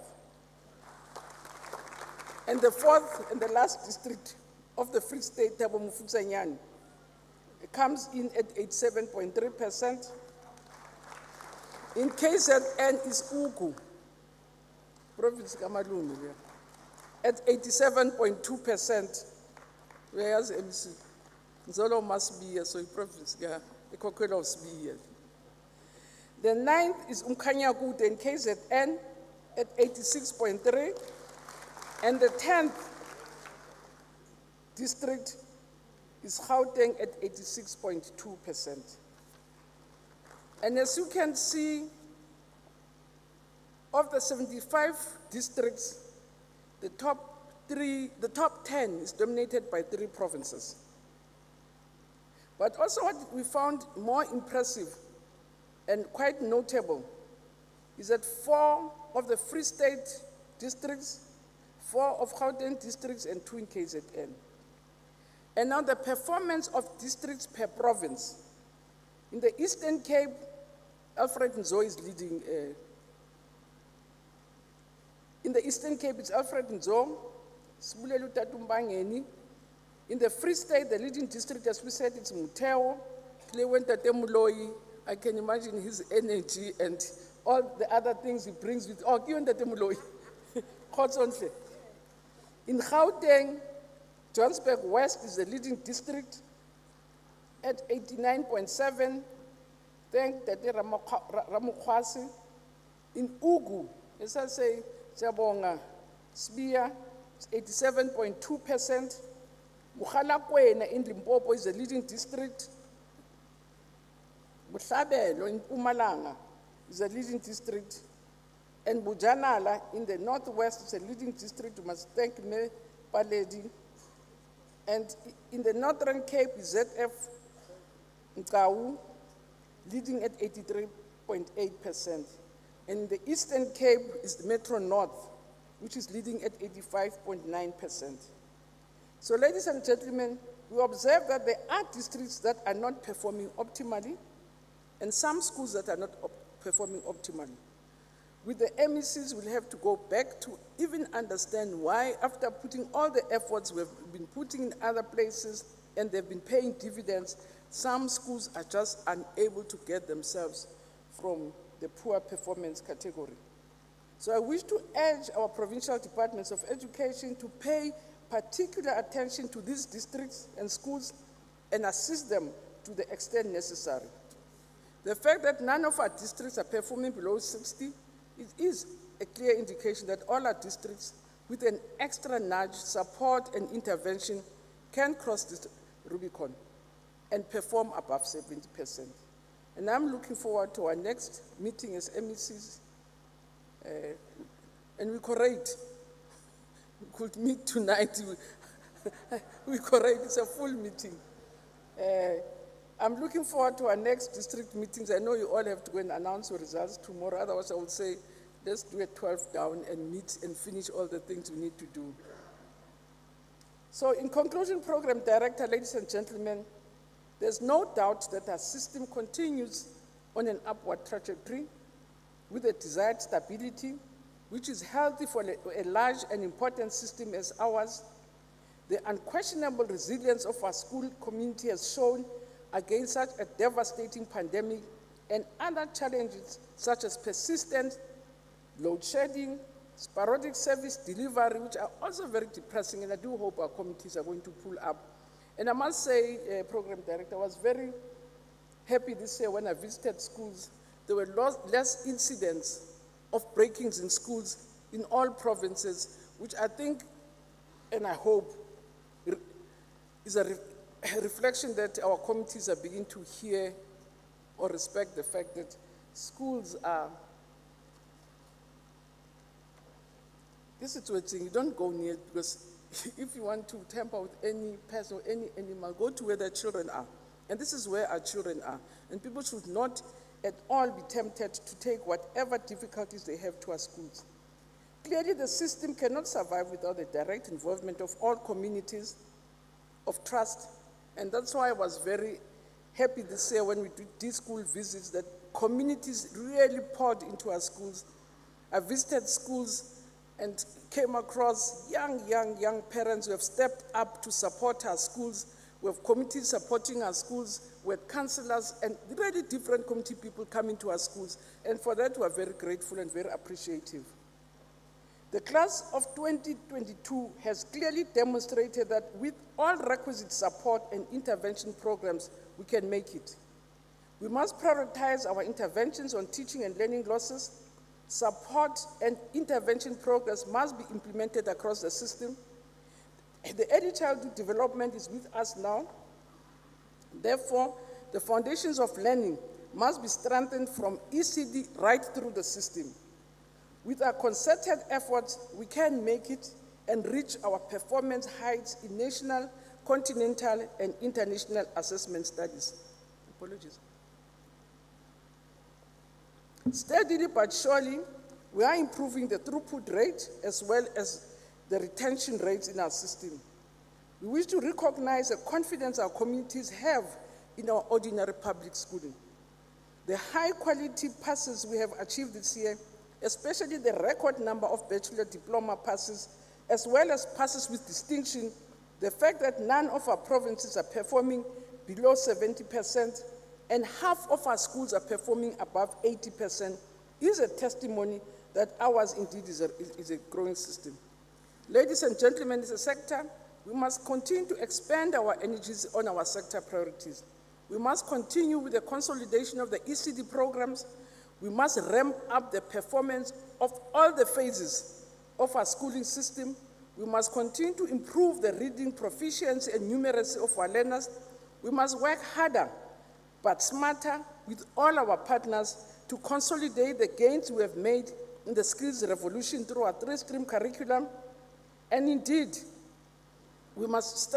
And the 4th and the last district of the Free State, Thabo Mofokeng, comes in at 87.3%. In KZN is Ugu, province Kamalumi, at 87.2%, whereas MC Zolo must be here, so in province, the Kokelo must be here. The 9th is Umkhanyakude in KZN at 86.3%, and the 10th district is Gauteng at 86.2%. And as you can see, of the 75 districts, the top 10 is dominated by 3 provinces. But also what we found more impressive and quite notable is that 4 of the Free State districts, 4 of Gauteng districts, and 2 in KZN. And now the performance of districts per province. In the Eastern Cape, Alfred Nzo is leading. In the Eastern Cape, it's Alfred Nzo, Sibulelu Tatumbangeni. In the Free State, the leading district, as we said, it's Muteo, Klewenta Temuloi. I can imagine his energy and all the other things he brings with, Klewenta Temuloi. In Gauteng, Johannesburg West is the leading district at 89.7. Thank Tate Ramukwasi. In Ugu, as I say, Jabonga, Sbia, 87.2%. Mukalakwena in Limpopo is the leading district. Buhlabelo in Mpumalanga is the leading district. And Bujanala in the northwest is the leading district. We must thank me, Paledi. And in the Northern Cape is ZF Nkau, leading at 83.8%. And in the Eastern Cape is the Metro North, which is leading at 85.9%. So ladies and gentlemen, we observe that there are districts that are not performing optimally and some schools that are not performing optimally. With the MECs, we'll have to go back to even understand why, after putting all the efforts we've been putting in other places and they've been paying dividends, some schools are just unable to get themselves from the poor performance category. So I wish to urge our provincial departments of education to pay particular attention to these districts and schools and assist them to the extent necessary. The fact that none of our districts are performing below 60, it is a clear indication that all our districts, with an extra nudge, support, and intervention, can cross this Rubicon and perform above 70%. And I'm looking forward to our next meeting as MECs, and we correct. We could meet tonight. We correct, it's a full meeting. I'm looking forward to our next district meetings. I know you all have to go and announce your results tomorrow. Otherwise, I would say, let's do a 12 down and meet and finish all the things we need to do. So in conclusion, Program Director, ladies and gentlemen, there's no doubt that our system continues on an upward trajectory with a desired stability, which is healthy for a large and important system as ours. The unquestionable resilience of our school community has shown against such a devastating pandemic and other challenges such as persistent load shedding, sporadic service delivery, which are also very depressing, and I do hope our committees are going to pull up. And I must say, Program Director, I was very happy this year when I visited schools. There were less incidents of break-ins in schools in all provinces, which I think, and I hope, is a reflection that our committees are beginning to hear or respect the fact that schools are, this situation, you don't go near it, because if you want to tamper with any person or any animal, go to where the children are. And this is where our children are. And people should not at all be tempted to take whatever difficulties they have to our schools. Clearly, the system cannot survive without the direct involvement of all communities of trust. And that's why I was very happy this year when we did school visits that communities really poured into our schools. I visited schools and came across young parents who have stepped up to support our schools. We have committees supporting our schools. We have councillors and really different community people coming to our schools. And for that, we are very grateful and very appreciative. The class of 2022 has clearly demonstrated that with all requisite support and intervention programs, we can make it. We must prioritize our interventions on teaching and learning losses. Support and intervention programs must be implemented across the system. The early childhood development is with us now. Therefore, the foundations of learning must be strengthened from ECD right through the system. With our concerted efforts, we can make it and reach our performance heights in national, continental, and international assessment studies. Apologies. Steadily but surely, we are improving the throughput rate as well as the retention rates in our system. We wish to recognize the confidence our communities have in our ordinary public schooling. The high quality passes we have achieved this year, especially the record number of bachelor diploma passes, as well as passes with distinction, the fact that none of our provinces are performing below 70%, and half of our schools are performing above 80%, is a testimony that ours indeed is a growing system. Ladies and gentlemen, as a sector, we must continue to expand our energies on our sector priorities. We must continue with the consolidation of the ECD programs. We must ramp up the performance of all the phases of our schooling system. We must continue to improve the reading proficiency and numeracy of our learners. We must work harder but smarter with all our partners to consolidate the gains we have made in the skills revolution through our three-stream curriculum. And indeed, we must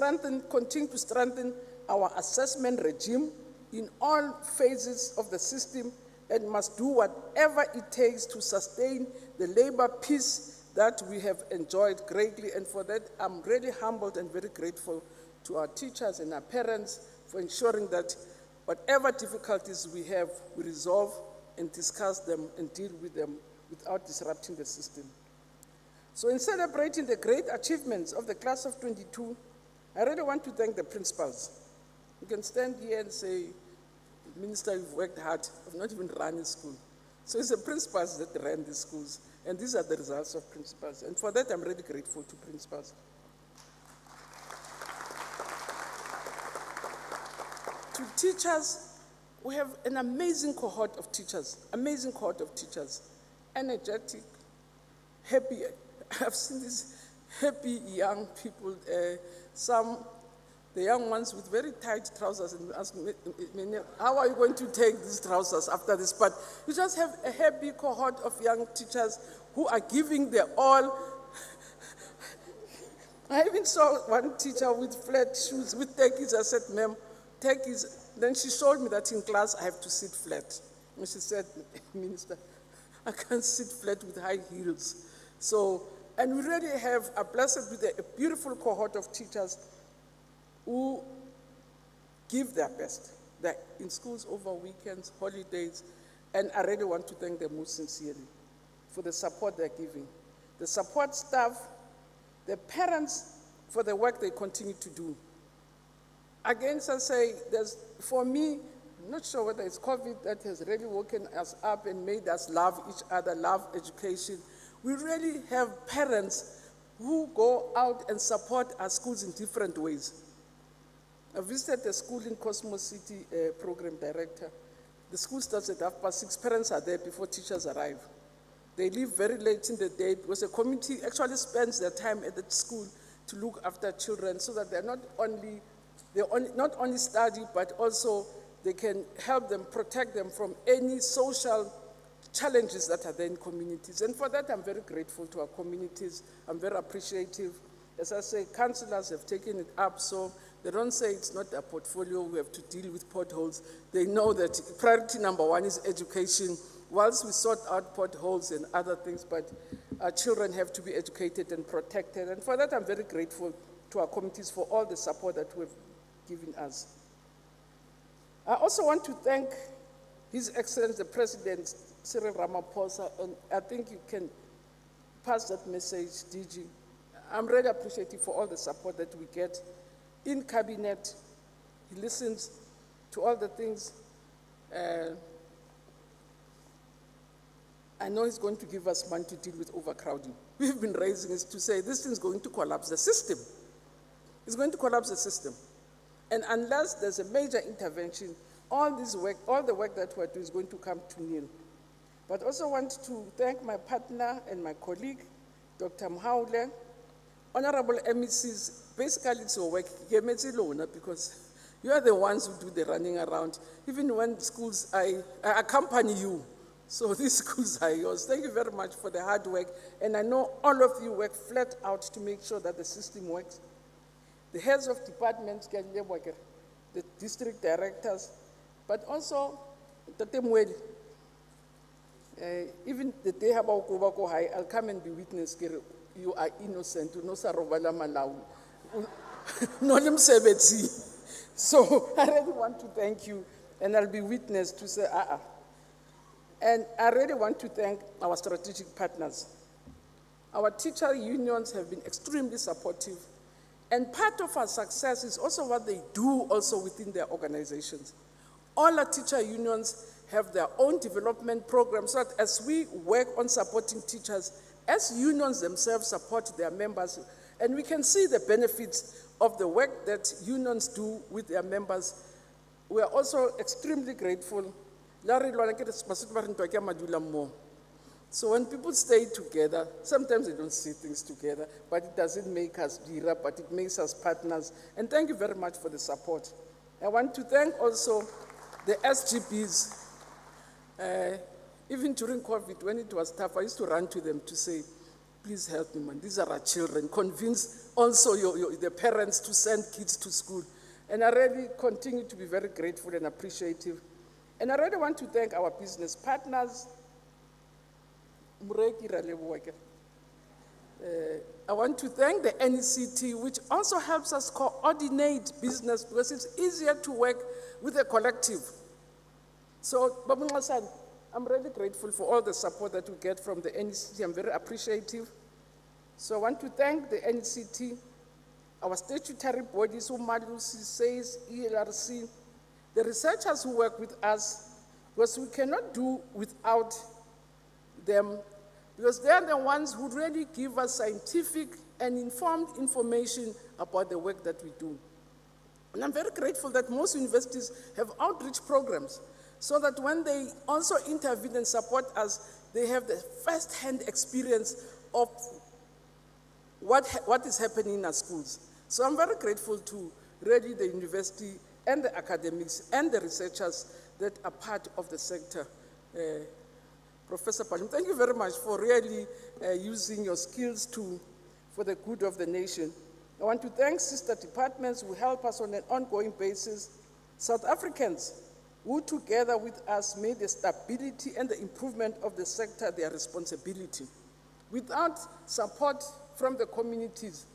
continue to strengthen our assessment regime in all phases of the system, and must do whatever it takes to sustain the labor peace that we have enjoyed greatly. And for that, I'm really humbled and very grateful to our teachers and our parents for ensuring that whatever difficulties we have, we resolve and discuss them and deal with them without disrupting the system. So in celebrating the great achievements of the class of 22, I really want to thank the principals. You can stand here and say, Minister, you've worked hard. I've not even run a school. So it's the principals that ran the schools, and these are the results of principals. And for that, I'm really grateful to principals. To teachers, we have an amazing cohort of teachers, energetic, happy. I've seen these happy young people, the young ones with very tight trousers, and ask me, how are you going to take these trousers after this? But you just have a happy cohort of young teachers who are giving their all. I even saw one teacher with flat shoes, with techies. I said, ma'am, techies. Then she showed me that in class I have to sit flat. And she said, Minister, I can't sit flat with high heels. So, and we really are blessed with a beautiful cohort of teachers who give their best. They're in schools over weekends, holidays, and I really want to thank them most sincerely for the support they're giving. The support staff, the parents for the work they continue to do. Again, I say, for me, I'm not sure whether it's COVID that has really woken us up and made us love each other, love education. We really have parents who go out and support our schools in different ways. I visited the school in Cosmos City, program director. The school starts at 6:30. Parents are there before teachers arrive. They leave very late in the day because the community actually spends their time at the school to look after children so that they not only study, but also they can help them, protect them from any social challenges that are there in communities. And for that, I'm very grateful to our communities. I'm very appreciative. As I say, councillors have taken it up, so they don't say it's not a portfolio, we have to deal with potholes. They know that priority number one is education, whilst we sort out potholes and other things, but our children have to be educated and protected. And for that, I'm very grateful to our committees for all the support that we've given us. I also want to thank His Excellency, the President, Cyril Ramaphosa, and I think you can pass that message, DG. I'm really appreciative for all the support that we get in cabinet. He listens to all the things. I know he's going to give us money to deal with overcrowding. We've been raising it to say this thing's going to collapse the system. It's going to collapse the system. And unless there's a major intervention, all the work that we're doing is going to come to nil. But I also want to thank my partner and my colleague, Dr. Mhaule. Honorable MECs, basically it's your work, because you are the ones who do the running around. Even when schools, I accompany you. So these schools are yours. Thank you very much for the hard work. And I know all of you work flat out to make sure that the system works. the heads of departments, the district directors, but also Tate Mweli. Even the day about Kubako High, I'll come and be witness. You are innocent. No sarobala malau. No limsebeti. So I really want to thank you, and I'll be witness to say And I really want to thank our strategic partners. Our teacher unions have been extremely supportive, and part of our success is also what they do also within their organizations. All our teacher unions have their own development programs, so that as we work on supporting teachers, as unions themselves support their members, and we can see the benefits of the work that unions do with their members. We are also extremely grateful. So when people stay together, sometimes they don't see things together, but it doesn't make us dira, but it makes us partners. And thank you very much for the support. I want to thank also the SGPs. Even during COVID, when it was tough, I used to run to them to say, please help me, man. These are our children. Convince also the parents to send kids to school. And I really continue to be very grateful and appreciative. And I really want to thank our business partners. I want to thank the NECT, which also helps us coordinate business, because it's easier to work with a collective. So, Babunga-san, I'm really grateful for all the support that we get from the NECT. I'm very appreciative. So I want to thank the NECT, our statutory bodies, Umalusi, SAYS, ELRC, the researchers who work with us, because we cannot do without them, because they are the ones who really give us scientific and informed information about the work that we do. And I'm very grateful that most universities have outreach programs, so that when they also intervene and support us, they have the first-hand experience of what is happening in our schools. So I'm very grateful to really the university and the academics and the researchers that are part of the sector. Professor Palim, thank you very much for really using your skills for the good of the nation. I want to thank sister departments who help us on an ongoing basis, South Africans who together with us made the stability and the improvement of the sector their responsibility. Without support from the communities,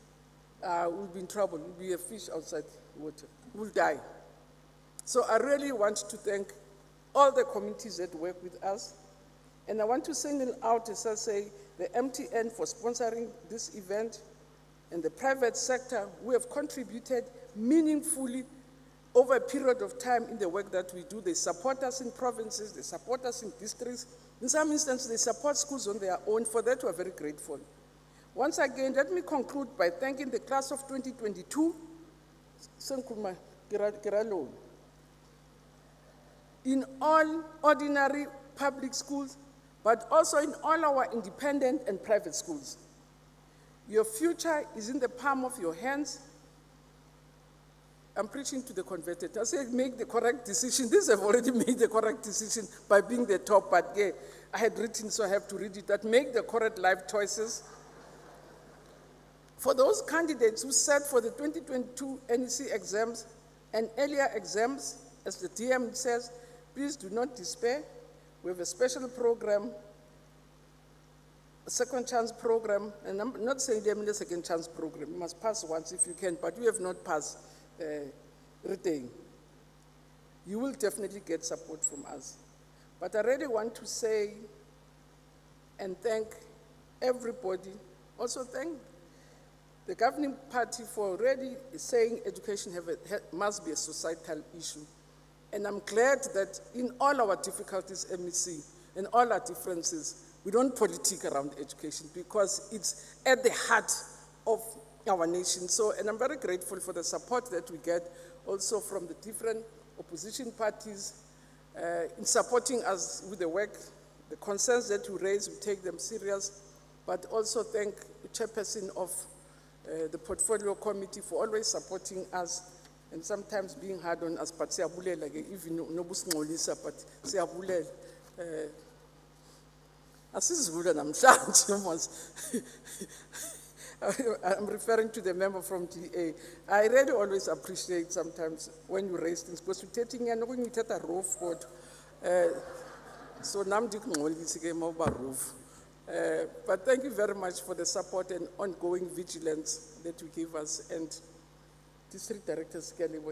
we'll be in trouble. We'll be a fish outside water. We'll die. So I really want to thank all the communities that work with us. And I want to single out, as I say, the MTN for sponsoring this event, and the private sector who have contributed meaningfully over a period of time in the work that we do. They support us in provinces, they support us in districts. In some instances, they support schools on their own. For that, we're very grateful. Once again, let me conclude by thanking the class of 2022, in all ordinary public schools, but also in all our independent and private schools. Your future is in the palm of your hands. I'm preaching to the converted. I say make the correct decision. These have already made the correct decision by being the top, but yeah, I had written, so I have to read it, that make the correct life choices. For those candidates who sat for the 2022 NEC exams and earlier exams, as the DM says, please do not despair. We have a special program, a second chance program, and I'm not saying them the second chance program. You must pass once if you can, but you have not passed retain. You will definitely get support from us. But I really want to say and thank everybody. Also thank the governing party for already saying education must be a societal issue. And I'm glad that in all our difficulties, MEC, and all our differences, we don't politic around education, because it's at the heart of our nation. So, and I'm very grateful for the support that we get also from the different opposition parties in supporting us with the work. The concerns that we raise, we take them serious, but also thank the chairperson of the portfolio committee for always supporting us and sometimes being hard on us, but siyabulela ke, even nobusingcolisa, but siyabulela. Asizivula namhlanje mos. I'm referring to the member from DA. I really always appreciate sometimes when you raise things, because you're taking and when you take a roof, so now roof. But thank you very much for the support and ongoing vigilance that you give us. And district directors, thank you.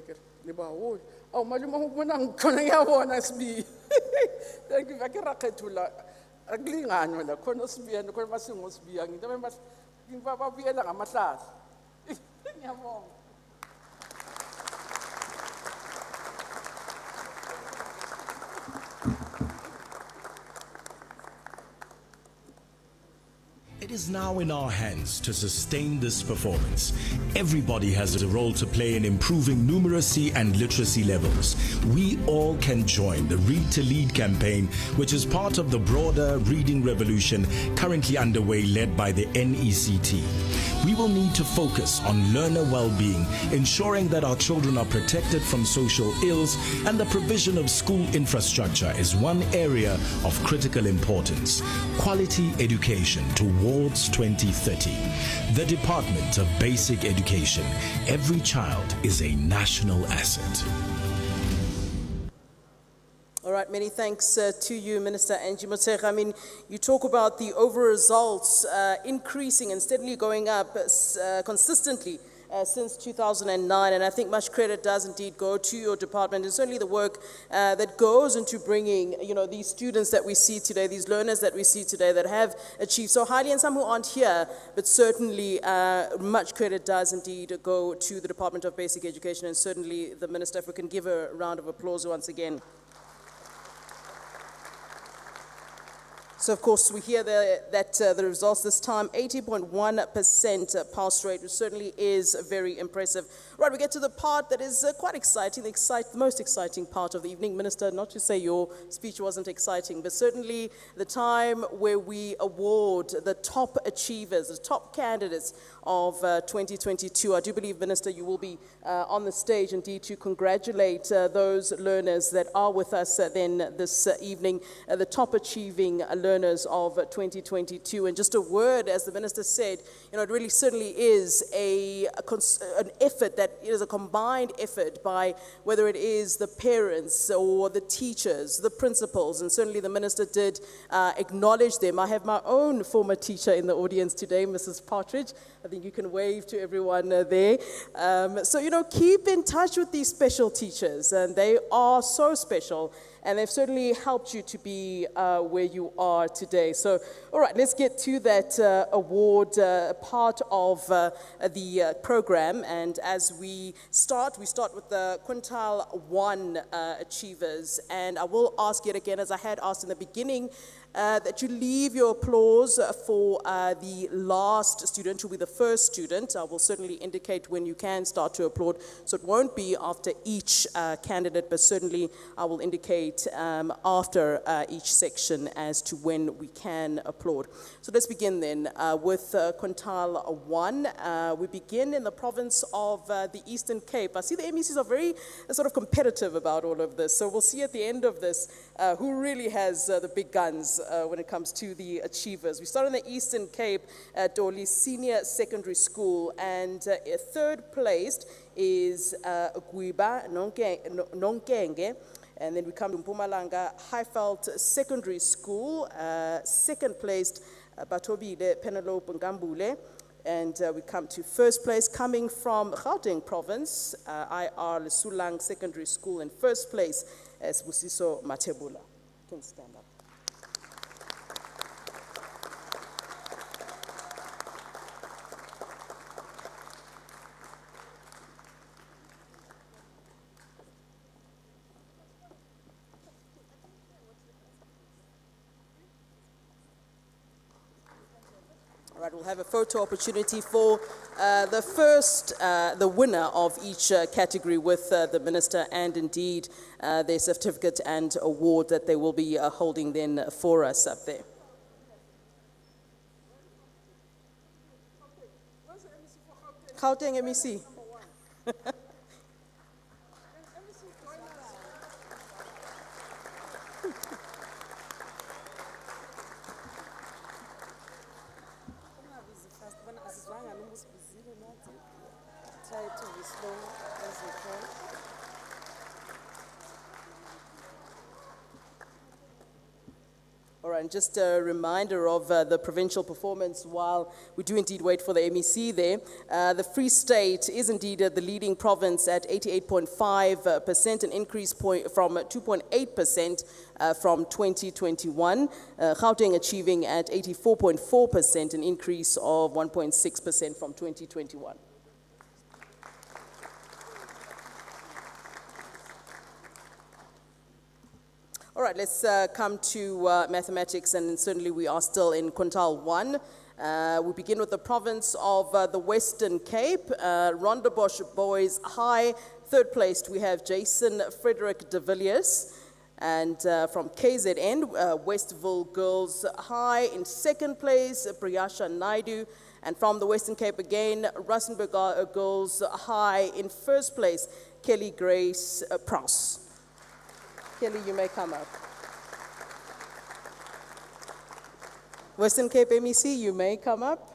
It is now in our hands to sustain this performance. Everybody has a role to play in improving numeracy and literacy levels. We all can join the Read to Lead campaign, which is part of the broader reading revolution currently underway, led by the NECT. We will need to focus on learner well-being, ensuring that our children are protected from social ills, and the provision of school infrastructure is one area of critical importance. Quality education towards 2030. The Department of Basic Education. Every child is a national asset. All right, many thanks to you, Minister Angie Matric. I mean, you talk about the overall results increasing and steadily going up consistently since 2009, and I think much credit does indeed go to your department, and certainly the work that goes into bringing, these students that we see today, these learners that we see today that have achieved so highly, and some who aren't here, but certainly much credit does indeed go to the Department of Basic Education, and certainly the Minister. If we can give a round of applause once again. So, of course, we hear that the results this time, 80.1% pass rate, which certainly is very impressive. Right, we get to the part that is quite exciting, the most exciting part of the evening. Minister, not to say your speech wasn't exciting, but certainly the time where we award the top achievers, the top candidates of 2022. I do believe, Minister, you will be on the stage indeed to congratulate those learners that are with us then this evening, the top achieving learners of 2022. And just a word, as the Minister said, it really certainly is an effort that is a combined effort by whether it is the parents or the teachers, the principals, and certainly the Minister did acknowledge them. I have my own former teacher in the audience today, Mrs. Partridge. I think you can wave to everyone there. So, keep in touch with these special teachers, and they are so special, and they've certainly helped you to be where you are today. So, all right, let's get to that award part of the program. And as we start with the quintile 1 achievers. And I will ask yet again, as I had asked in the beginning, that you leave your applause for the last student, who will be the first student. I will certainly indicate when you can start to applaud. So it won't be after each candidate, but certainly I will indicate after each section as to when we can applaud. So let's begin then with quintile 1. We begin in the province of the Eastern Cape. I see the MECs are very sort of competitive about all of this. So we'll see at the end of this who really has the big guns when it comes to the achievers. We start in the Eastern Cape at Doli Senior Secondary School, and third placed is Guiba Nonkenge. And then we come to Mpumalanga Highveld Secondary School, second placed Batobile Penelope Ngambule. And we come to first place, coming from Gauteng Province, IR Lesulang Secondary School. In first place as Busiso Matebula. You can stand up. All right, we'll have a photo opportunity for the winner of each category with the Minister, and indeed their certificate and award that they will be holding then for us up there. Gauteng MEC. Try to be slow as we can. All right, and just a reminder of the provincial performance while we do indeed wait for the MEC there. The Free State is indeed the leading province at 88.5%, an increase from 2.8% from 2021. Gauteng achieving at 84.4%, an increase of 1.6% from 2021. All right, let's come to mathematics, and certainly we are still in quintile 1. We begin with the province of the Western Cape, Rondebosch Boys High. Third placed, we have Jason Frederick de Villiers. And from KZN, Westville Girls High. In second place, Priyasha Naidu. And from the Western Cape again, Rustenburg Girls High. In first place, Kelly Grace Prouse. Kelly, you may come up. Western Cape MEC, you may come up.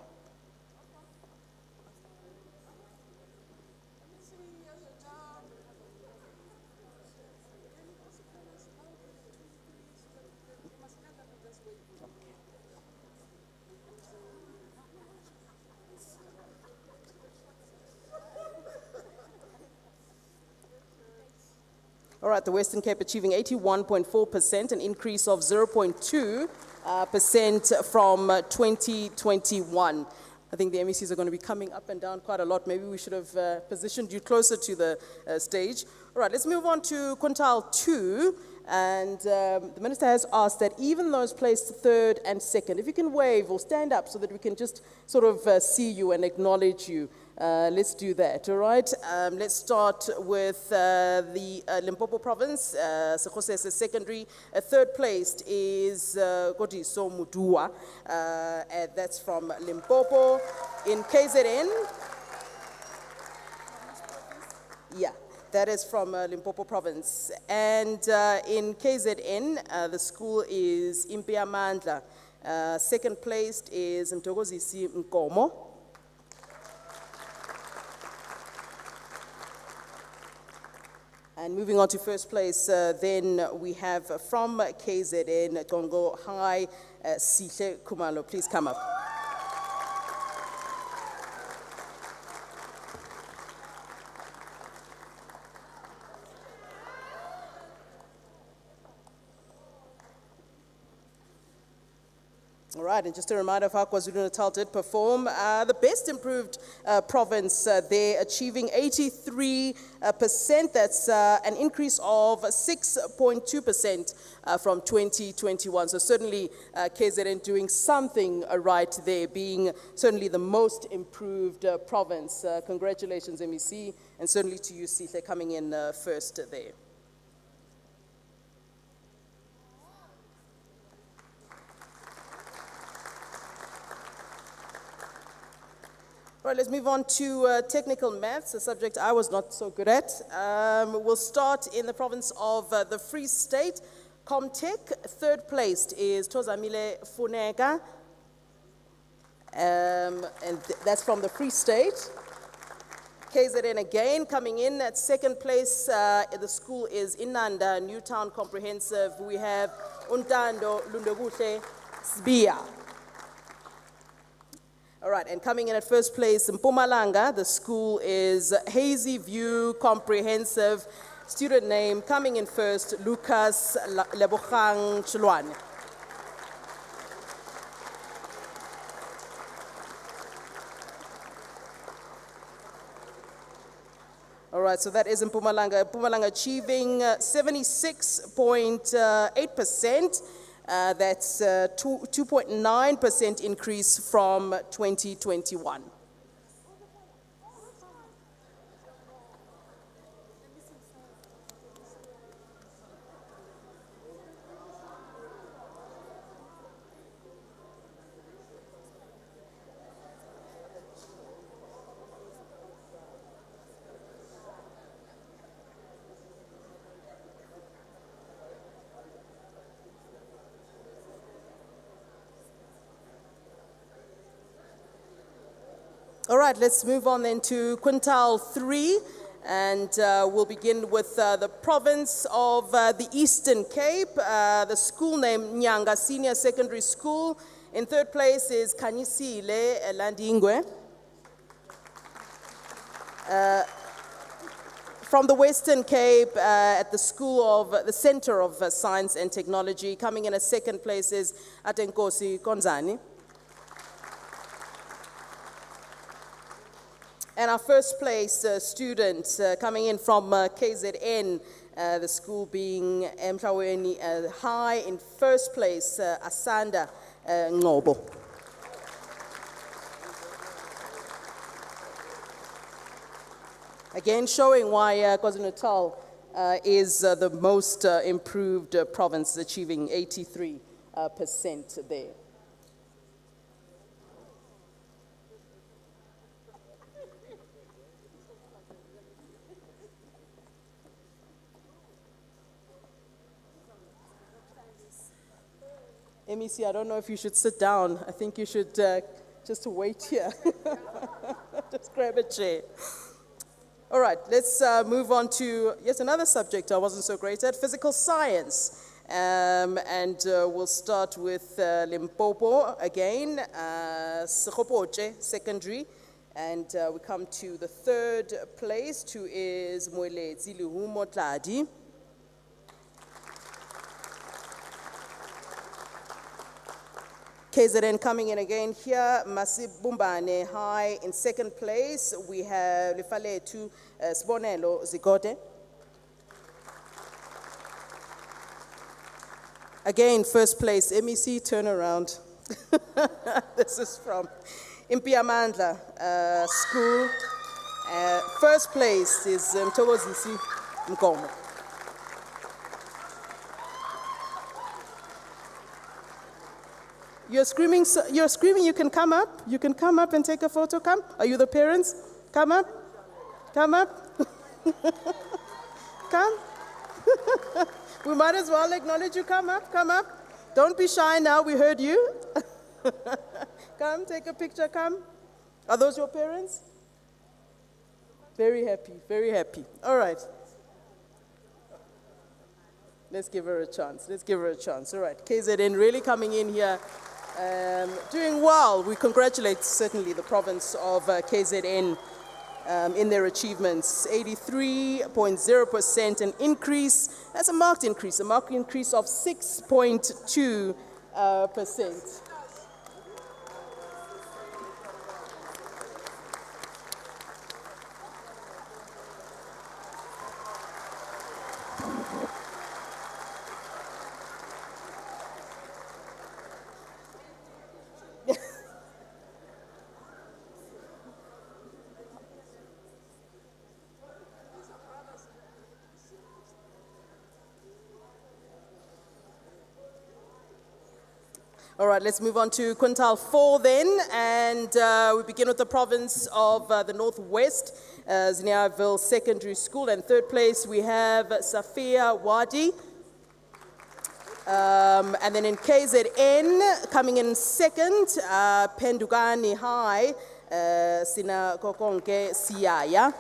All right, the Western Cape achieving 81.4%, an increase of 0.2% from 2021. I think the MECs are going to be coming up and down quite a lot. Maybe we should have positioned you closer to the stage. All right, let's move on to quintile 2. And the minister has asked that even those placed third and second, if you can wave or stand up so that we can just sort of see you and acknowledge you. Let's do that, all right? Let's start with the Limpopo province, Sekgosese Secondary. Third placed is Godiso Mudua, that's from Limpopo. In KZN, yeah, that is from Limpopo province. And in KZN, the school is Impiamandla. Second placed is Ntogozisi Nkomo. And moving on to first place, then we have from KZN, Congo High, Sihle Kumalo. Please come up. All right, and just a reminder of how KwaZulu-Natal did perform. The best improved province there, achieving 83%. That's an increase of 6.2% from 2021. So certainly KZN doing something right there, being certainly the most improved province. Congratulations, MEC, and certainly to you, Sihle, coming in first there. All right, let's move on to technical maths, a subject I was not so good at. We'll start in the province of the Free State. Comtech, third placed is Tozamile Funeka, and that's from the Free State. KZN again coming in at second place. The school is Inanda, Newtown Comprehensive. We have Untando Lundoguhle Sbia. All right, and coming in at first place in Mpumalanga, the school is Hazy View Comprehensive. Student name coming in first, Lucas Lebogang Chilwane. All right, so that is in Mpumalanga. Mpumalanga achieving 76.8%. That's 2.9% increase from 2021. All right, let's move on then to quintile 3, and we'll begin with the province of the Eastern Cape, the school name Nyanga Senior Secondary School. In third place is Kanyisile Landingwe. From the Western Cape, at the Center of Science and Technology, coming in at second place is Atenkosi Konzani. And our first place student coming in from KZN, the school being Mhlaweni High. In first place, Asanda Ngobo. Again, showing why KwaZulu-Natal is the most improved province, achieving 83% there. MEC, I don't know if you should sit down. I think you should just wait here. Just grab a chair. All right, let's move on to yet another subject I wasn't so great at, physical science. And we'll start with Limpopo again, Sekgopoche Secondary. And we come to the third place, who is Moeletsi Lehumo Tladi. KZN coming in again here, Masibumbane High. In second place, we have Lefaletu Sibonelo Zikote. Again, first place, MEC, turn around. This is from Impiamandla School. First place is Mthokozisi Mkomo. You're screaming, you can come up. You can come up and take a photo, come. Are you the parents? Come up. Come up. Come. We might as well acknowledge you. Come up, come up. Don't be shy now, we heard you. Come, take a picture, come. Are those your parents? Very happy, very happy. All right. Let's give her a chance, let's give her a chance. All right, KZN really coming in here. Doing well. We congratulate certainly the province of KZN in their achievements. 83.0%, an increase. That's a marked increase of 6.2%. All right, let's move on to quintile 4 then, and we begin with the province of the Northwest, Zinyaville Secondary School. And third place, we have Safia Wadi. And then in KZN, coming in second, Pendugani High, Sina Kokonke Siaya.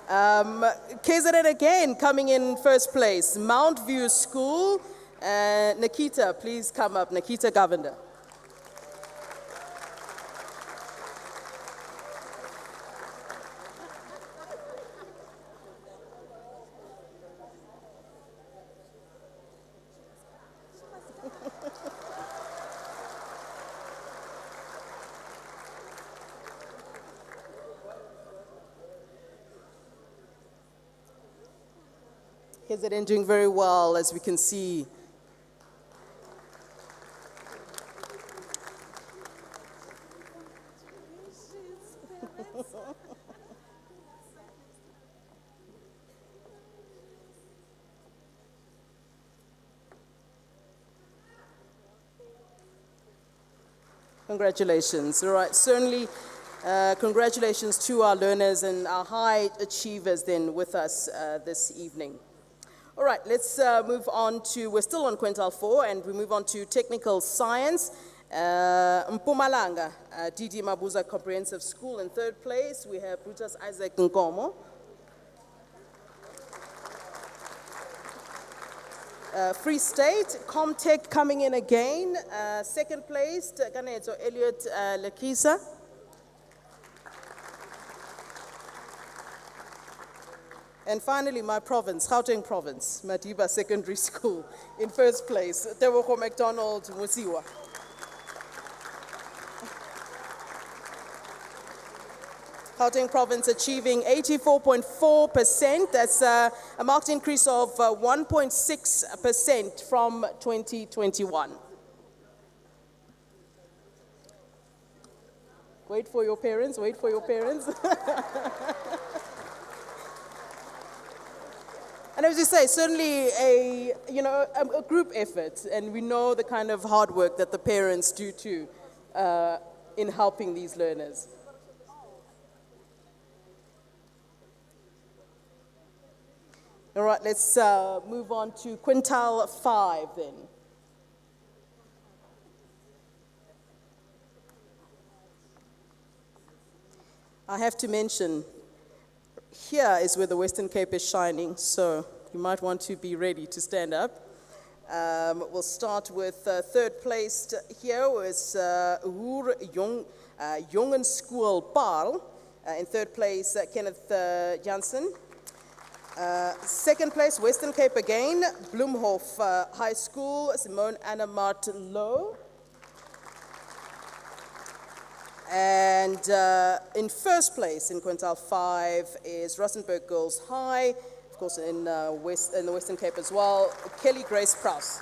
KZN again coming in first place, Mount View School. Nikita, please come up, Nikita Govender. KZN doing very well, as we can see. Congratulations. All right, certainly congratulations to our learners and our high achievers then with us this evening. All right, let's move on to, we're still on quintile 4, and we move on to technical science. Mpumalanga, DD Mabuza Comprehensive School in 3rd place. We have Brutus Isaac Nkomo. Free State, Comtech coming in again. 2nd place, Ganeto Elliot Lekisa. And finally, my province, Gauteng Province, Madiba Secondary School, in 1st place, Teboko McDonald Musiwa. Gauteng Province achieving 84.4%. That's a marked increase of 1.6% from 2021. Wait for your parents, wait for your parents. And as you say, certainly a group effort, and we know the kind of hard work that the parents do too in helping these learners. All right, let's move on to quintile 5 then. I have to mention, here is where the Western Cape is shining, so you might want to be ready to stand up. We'll start with 3rd place here was Jongen School Paarl. In 3rd place, Kenneth Jansen. 2nd place, Western Cape again, Bloemhof High School, Simone Anna Mart Low. And in 1st place in quintile 5 is Rustenburg Girls High, of course in the Western Cape as well, Kelly Grace Prowse.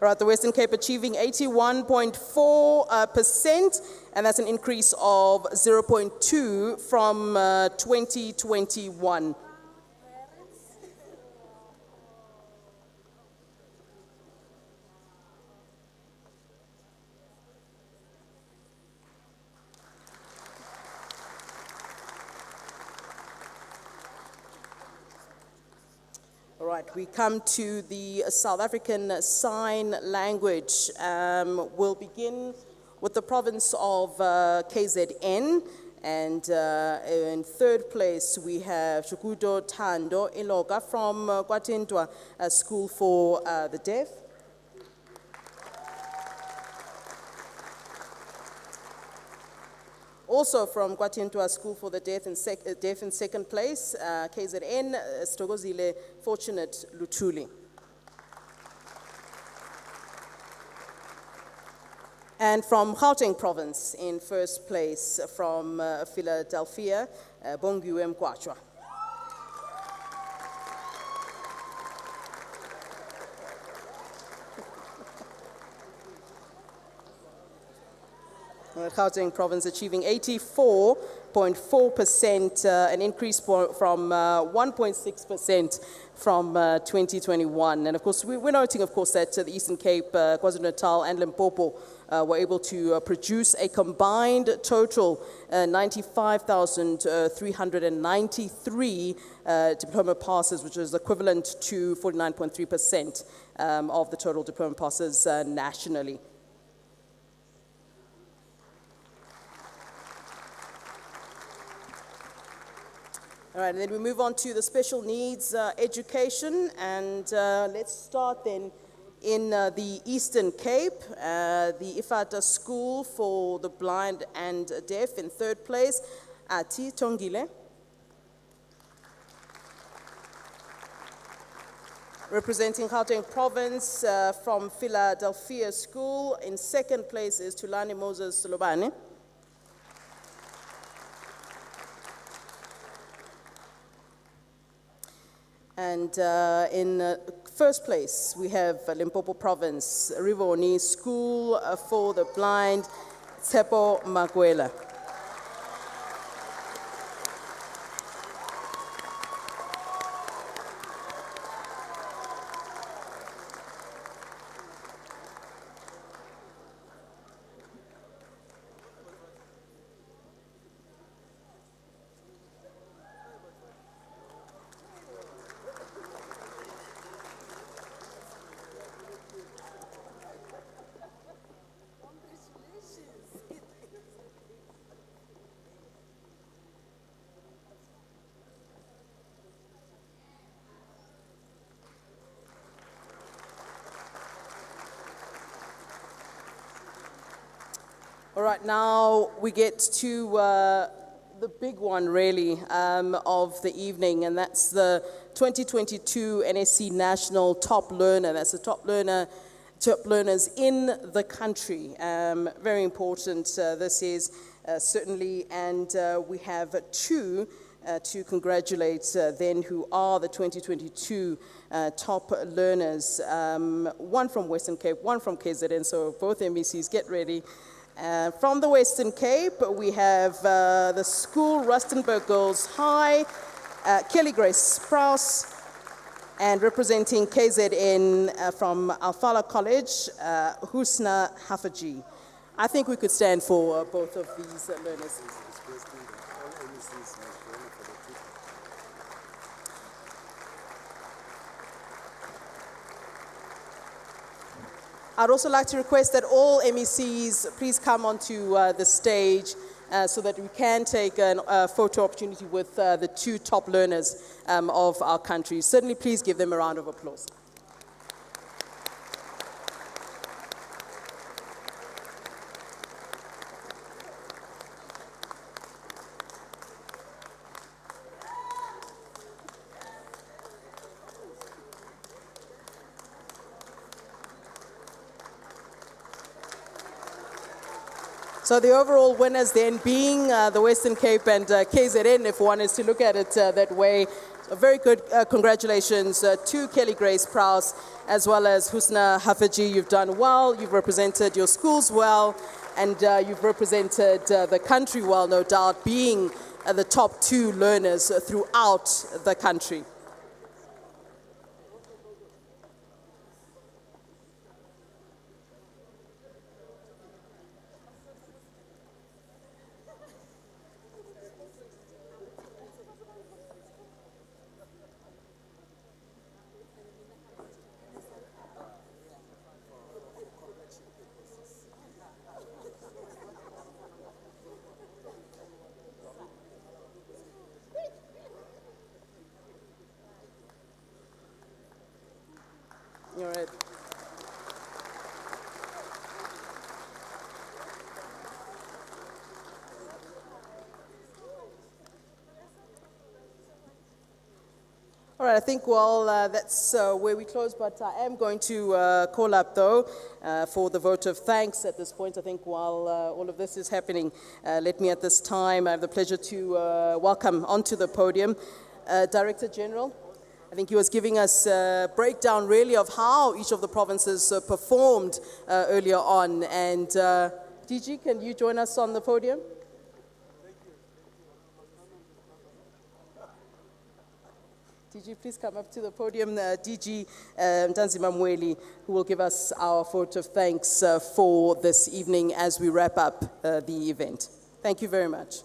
All right, the Western Cape achieving 81.4%, and that's an increase of 0.2 from 2021. All right, we come to the South African Sign Language. We'll begin with the province of KZN. And in 3rd place, we have Shukudo Tando Iloga from Kwatintwa School for the Deaf. Also from Kwatintwa School for the Deaf in 2nd place, KZN, Stogozile Fortunate Lutuli. And from Gauteng Province in 1st place, from Philadelphia, Bongiwe Mkwachwa. Gauteng Province achieving 84.4%, an increase from 1.6% from 2021. And of course, we're noting, of course, that the Eastern Cape, KwaZulu-Natal and Limpopo were able to produce a combined total 95,393 diploma passes, which is equivalent to 49.3% of the total diploma passes nationally. All right, and then we move on to the special needs education, and let's start then in the Eastern Cape, the Ifata School for the Blind and Deaf in 3rd place, Ati Tongile. Representing Gauteng Province from Philadelphia School, in 2nd place is Tulani Moses Lobane. And in 1st place, we have Limpopo Province, Rivoni School for the Blind, Tsepo Maguela. All right, now we get to the big one, really, of the evening, and that's the 2022 NSC National Top Learner. That's the top learners in the country. Very important, this is certainly, and we have two to congratulate then who are the 2022 top learners. One from Western Cape, one from KZN, so both MECs get ready. From the Western Cape, we have the school Rustenburg Girls High, Kelly Grace Sprouse, and representing KZN from Alfala College, Husna Hafaji. I think we could stand for both of these learners. I'd also like to request that all MECs please come onto the stage so that we can take a photo opportunity with the two top learners of our country. Certainly, please give them a round of applause. So the overall winners then being the Western Cape and KZN, if one is to look at it that way. A very good congratulations to Kelly Grace Prowse as well as Husna Hafaji. You've done well, you've represented your schools well, and you've represented the country well, no doubt, being the top two learners throughout the country. All right. All right, I think, well, that's where we close, but I am going to call up, though, for the vote of thanks at this point. I think while all of this is happening, let me at this time, I have the pleasure to welcome onto the podium Director General. I think he was giving us a breakdown, really, of how each of the provinces performed earlier on. And DG, can you join us on the podium? DG, please come up to the podium. DG Ntanzima Mweli, who will give us our vote of thanks for this evening as we wrap up the event. Thank you very much.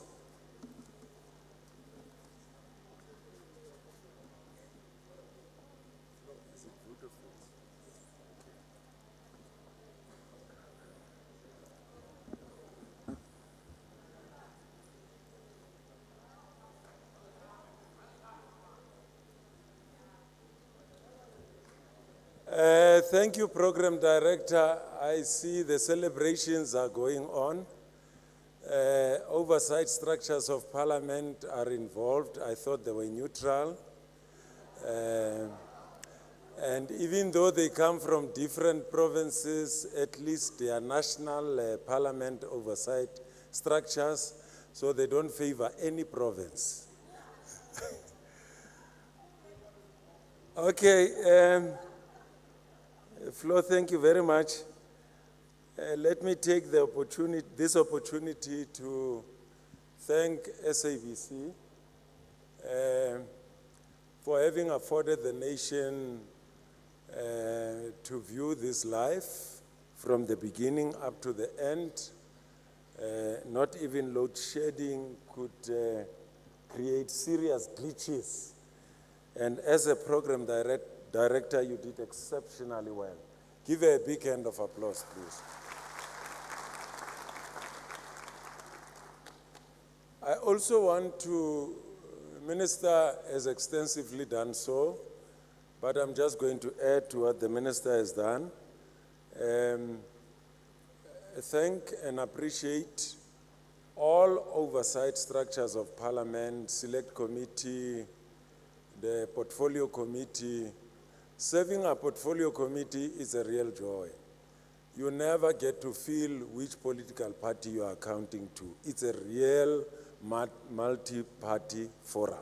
Thank you, Program Director. I see the celebrations are going on. Oversight structures of Parliament are involved. I thought they were neutral. And even though they come from different provinces, at least they are national Parliament oversight structures, so they don't favor any province. Okay. Flo, thank you very much. Let me take this opportunity to thank SABC for having afforded the nation to view this live from the beginning up to the end. Not even load shedding could create serious glitches. And as a program director, you did exceptionally well. Give her a big hand of applause, please. I also want to, Minister has extensively done so, but I'm just going to add to what the Minister has done. thank and appreciate all oversight structures of Parliament, Select Committee, the Portfolio Committee. Serving a Portfolio Committee is a real joy. You never get to feel which political party you are accounting to. It's a real multi-party forum.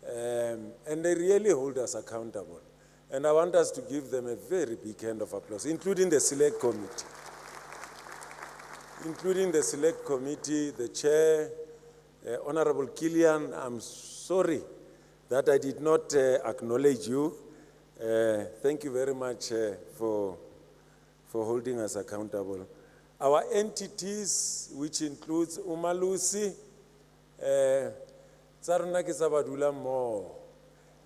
And they really hold us accountable. And I want us to give them a very big hand of applause, including the Select Committee. Including the Select Committee, the Chair, Honorable Killian, I'm sorry that I did not acknowledge you. Thank you very much for holding us accountable. Our entities, which includes Umalusi, Tsarona ke sa badula mmoho,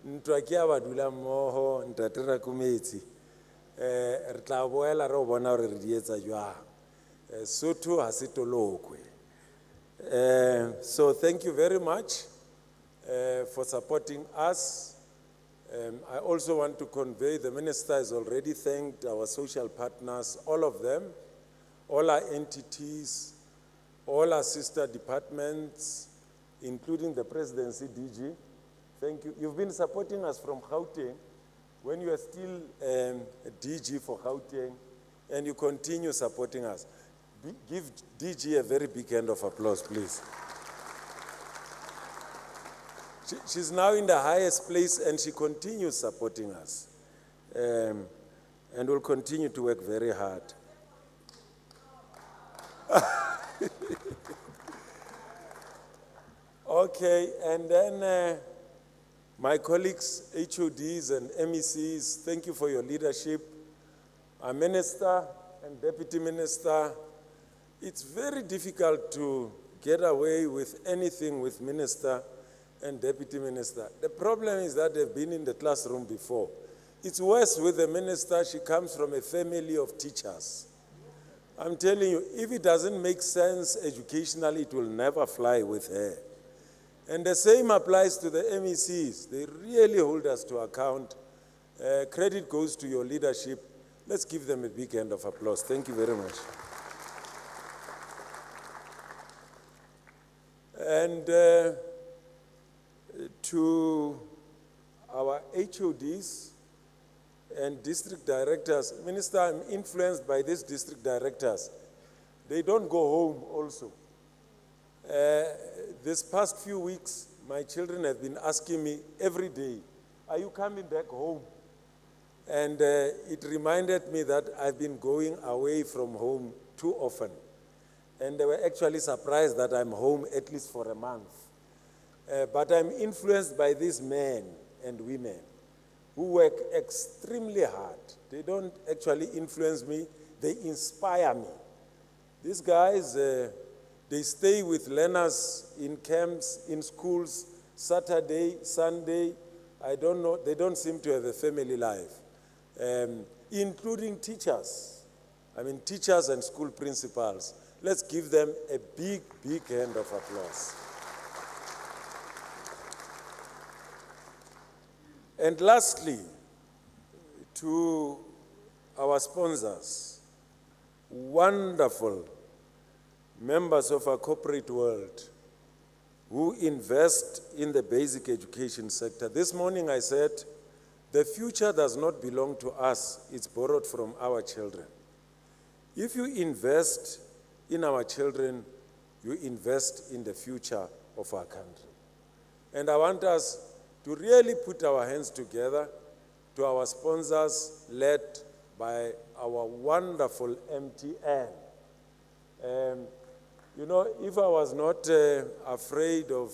ntwa ke a badula mmoho, ntate Rakometsi, re tla boela re o bona hore re di etsa jwang. Sotho ha se tolokwe. So thank you very much for supporting us. I also want to convey, the Minister has already thanked our social partners, all of them, all our entities, all our sister departments, including the Presidency DG. Thank you. You've been supporting us from Gauteng when you are still DG for Gauteng, and you continue supporting us. Give DG a very big hand of applause, please. She's now in the highest place and she continues supporting us. And will continue to work very hard. Okay, and then my colleagues, HODs and MECs, thank you for your leadership. Our Minister and Deputy Minister, it's very difficult to get away with anything with Minister and Deputy Minister. The problem is that they've been in the classroom before. It's worse with the Minister. She comes from a family of teachers. I'm telling you, if it doesn't make sense educationally, it will never fly with her. And the same applies to the MECs. They really hold us to account. Credit goes to your leadership. Let's give them a big hand of applause. Thank you very much. And to our HODs and district directors, Minister, I'm influenced by these district directors. They don't go home also. This past few weeks, my children have been asking me every day, are you coming back home? And it reminded me that I've been going away from home too often. And they were actually surprised that I'm home at least for a month. But I'm influenced by these men and women who work extremely hard. They don't actually influence me, they inspire me. These guys, they stay with learners in camps, in schools, Saturday, Sunday. I don't know, they don't seem to have a family life, including teachers. I mean, teachers and school principals. Let's give them a big, big hand of applause. And lastly, to our sponsors, wonderful members of our corporate world who invest in the basic education sector. This morning I said, the future does not belong to us, it's borrowed from our children. If you invest in our children, you invest in the future of our country. And I want us to really put our hands together to our sponsors led by our wonderful MTN. You know, if I was not afraid of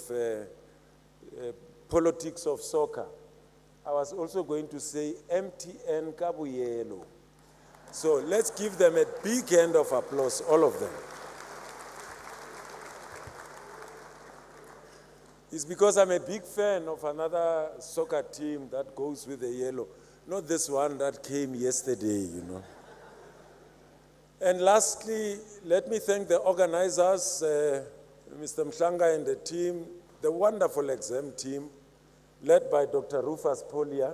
politics of soccer, I was also going to say MTN Kabuyelo. So let's give them a big hand of applause, all of them. It's because I'm a big fan of another soccer team that goes with the yellow. Not this one that came yesterday, you know. And lastly, let me thank the organizers, Mr. Mhlanga and the team, the wonderful exam team, led by Dr. Rufus Polia,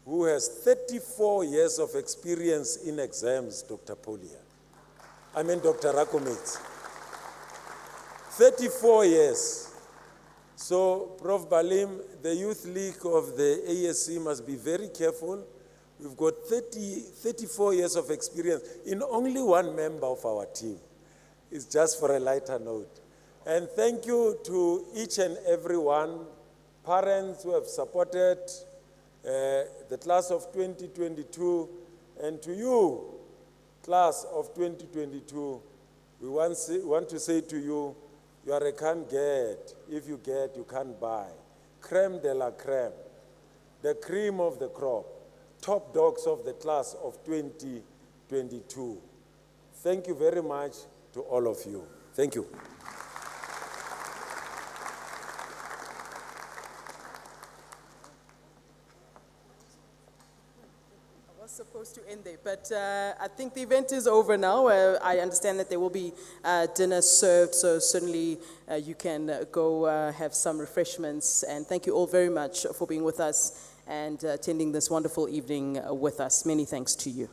who has 34 years of experience in exams, Dr. Polia. I mean Dr. Rakomet. 34 years. So, Prof. Balim, the Youth League of the ASC must be very careful. We've got 34 years of experience in only one member of our team. It's just for a lighter note. And thank you to each and every one, parents who have supported the class of 2022, and to you, class of 2022, we want to say to you, you are a can't get. If you get, you can't buy. Creme de la creme, the cream of the crop, top dogs of the class of 2022. Thank you very much to all of you. Thank you. Supposed to end there, but I think the event is over now. I understand that there will be dinner served, so certainly you can go have some refreshments. And thank you all very much for being with us and attending this wonderful evening with us. Many thanks to you.